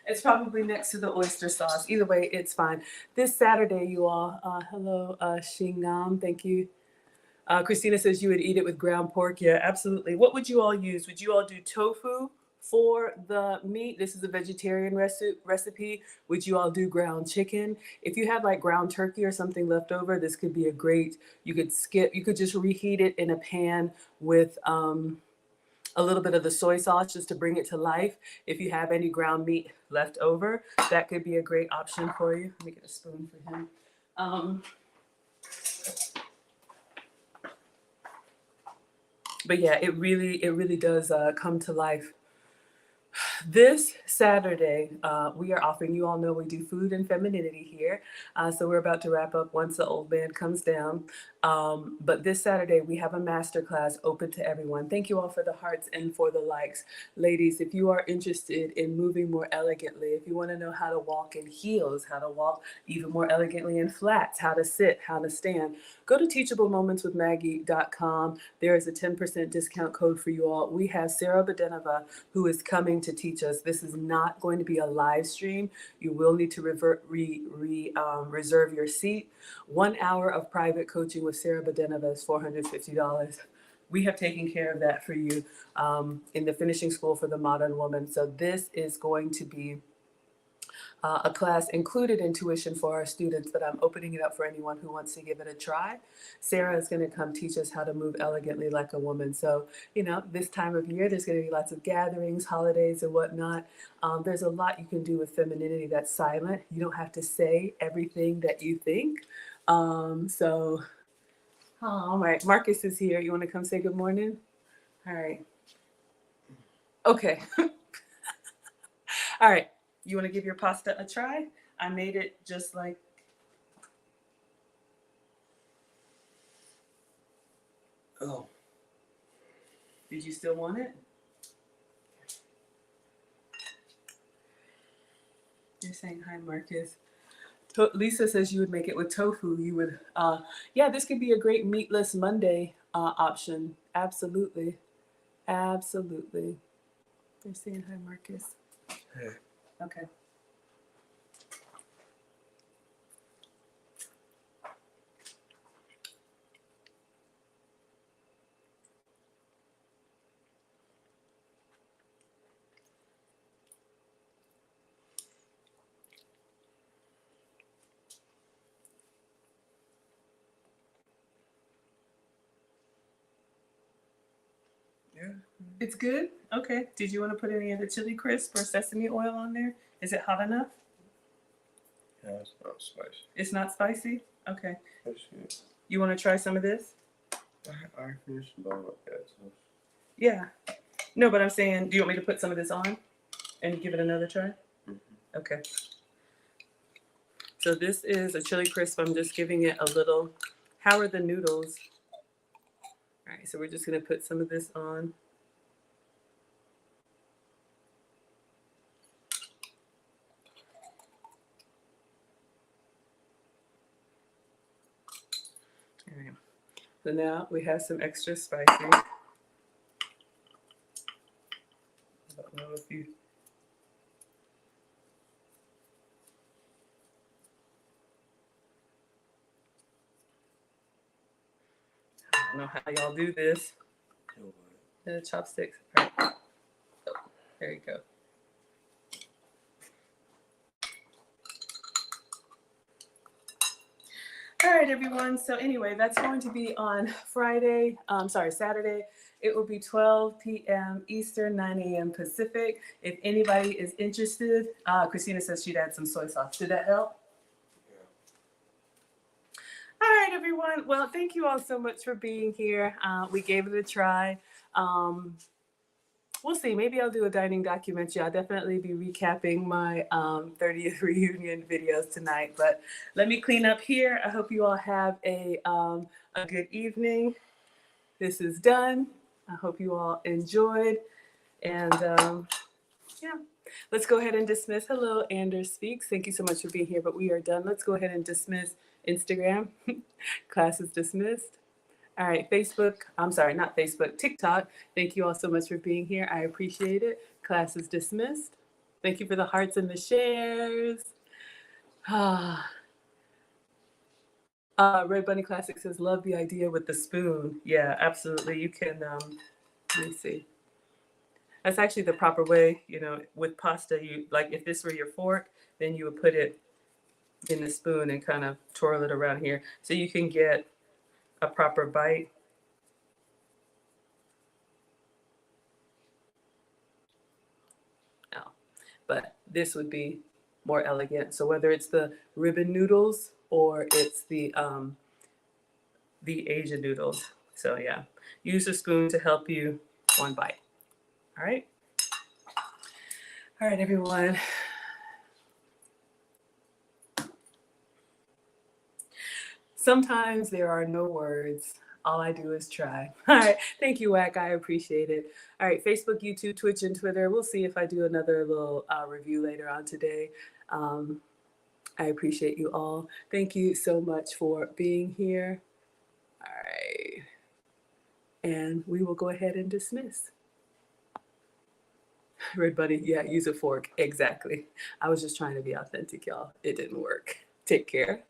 It's probably next to the oyster sauce. Either way, it's fine. This Saturday, you all. Hello, Shingam. Thank you. Christina says you would eat it with ground pork. Yeah, absolutely. What would you all use? Would you all do tofu for the meat? This is a vegetarian recipe. Would you all do ground chicken? If you have like ground turkey or something left over, this could be a great, you could just reheat it in a pan with a little bit of the soy sauce just to bring it to life. If you have any ground meat left over, that could be a great option for you. Let me get a spoon for him. But yeah, it really does come to life. This Saturday, we are offering, you all know we do food and femininity here. So we're about to wrap up once the old man comes down. But this Saturday, we have a masterclass open to everyone. Thank you all for the hearts and for the likes. Ladies, if you are interested in moving more elegantly, if you want to know how to walk in heels, how to walk even more elegantly in flats, how to sit, how to stand, go to teachablemomentswithmaggie.com. There is a 10% discount code for you all. We have Sarah Badenova, who is coming to teach us. This is not going to be a live stream. You will need to reserve your seat. 1 hour of private coaching with Sarah Badenova is $450. We have taken care of that for you in the finishing school for the modern woman. So this is going to be a class included in tuition for our students, but I'm opening it up for anyone who wants to give it a try. Sarah is going to come teach us how to move elegantly like a woman. So, you know, this time of year, there's going to be lots of gatherings, holidays, and whatnot. There's a lot you can do with femininity that's silent. You don't have to say everything that you think. All right, Marcus is here. You want to come say good morning? All right. Okay. All right. You want to give your pasta a try? I made it just like. Oh. Did you still want it? You're saying hi, Marcus. Lisa says you would make it with tofu. You would, yeah, this could be a great meatless Monday option. Absolutely. Absolutely. They're saying hi, Marcus. Hey. Okay. Yeah. It's good? Okay. Did you want to put any of the chili crisp or sesame oil on there? Is it hot enough? Yeah, it's not spicy. It's not spicy? Okay. It's good. You want to try some of this? I finished the bowl like that. So. Yeah. No, but I'm saying, do you want me to put some of this on and give it another try? Mm-hmm. Okay. So this is a chili crisp. I'm just giving it a little. How are the noodles? All right, so we're just going to put some of this on. All right. So now we have some extra spicy. I don't know if you. I don't know how y'all do this. The chopsticks. All right. Oh, there you go. All right, everyone. So anyway, that's going to be on Saturday. It will be 12 p.m. Eastern, 9 a.m. Pacific. If anybody is interested, Christina says she'd add some soy sauce. Did that help? Yeah. All right, everyone. Well, thank you all so much for being here. We gave it a try. We'll see. Maybe I'll do a dining documentary. I'll definitely be recapping my 30th reunion videos tonight. But let me clean up here. I hope you all have a good evening. This is done. I hope you all enjoyed. And yeah, let's go ahead and dismiss. Hello, Anders Speaks. Thank you so much for being here. But we are done. Let's go ahead and dismiss Instagram. Class is dismissed. All right, TikTok. Thank you all so much for being here. I appreciate it. Class is dismissed. Thank you for the hearts and the shares. Red Bunny Classic says, love the idea with the spoon. Yeah, absolutely. You can, let me see. That's actually the proper way, you know, with pasta, you like if this were your fork, then you would put it in the spoon and kind of twirl it around here so you can get a proper bite. But this would be more elegant. So whether it's the ribbon noodles or it's the Asian noodles. So yeah, use a spoon to help you one bite. All right. All right, everyone. Sometimes there are no words. All I do is try. All right. Thank you, Wack. I appreciate it. All right. Facebook, YouTube, Twitch, and Twitter. We'll see if I do another little review later on today. I appreciate you all. Thank you so much for being here. All right. And we will go ahead and dismiss. Red Buddy, yeah, use a fork. Exactly. I was just trying to be authentic, y'all. It didn't work. Take care.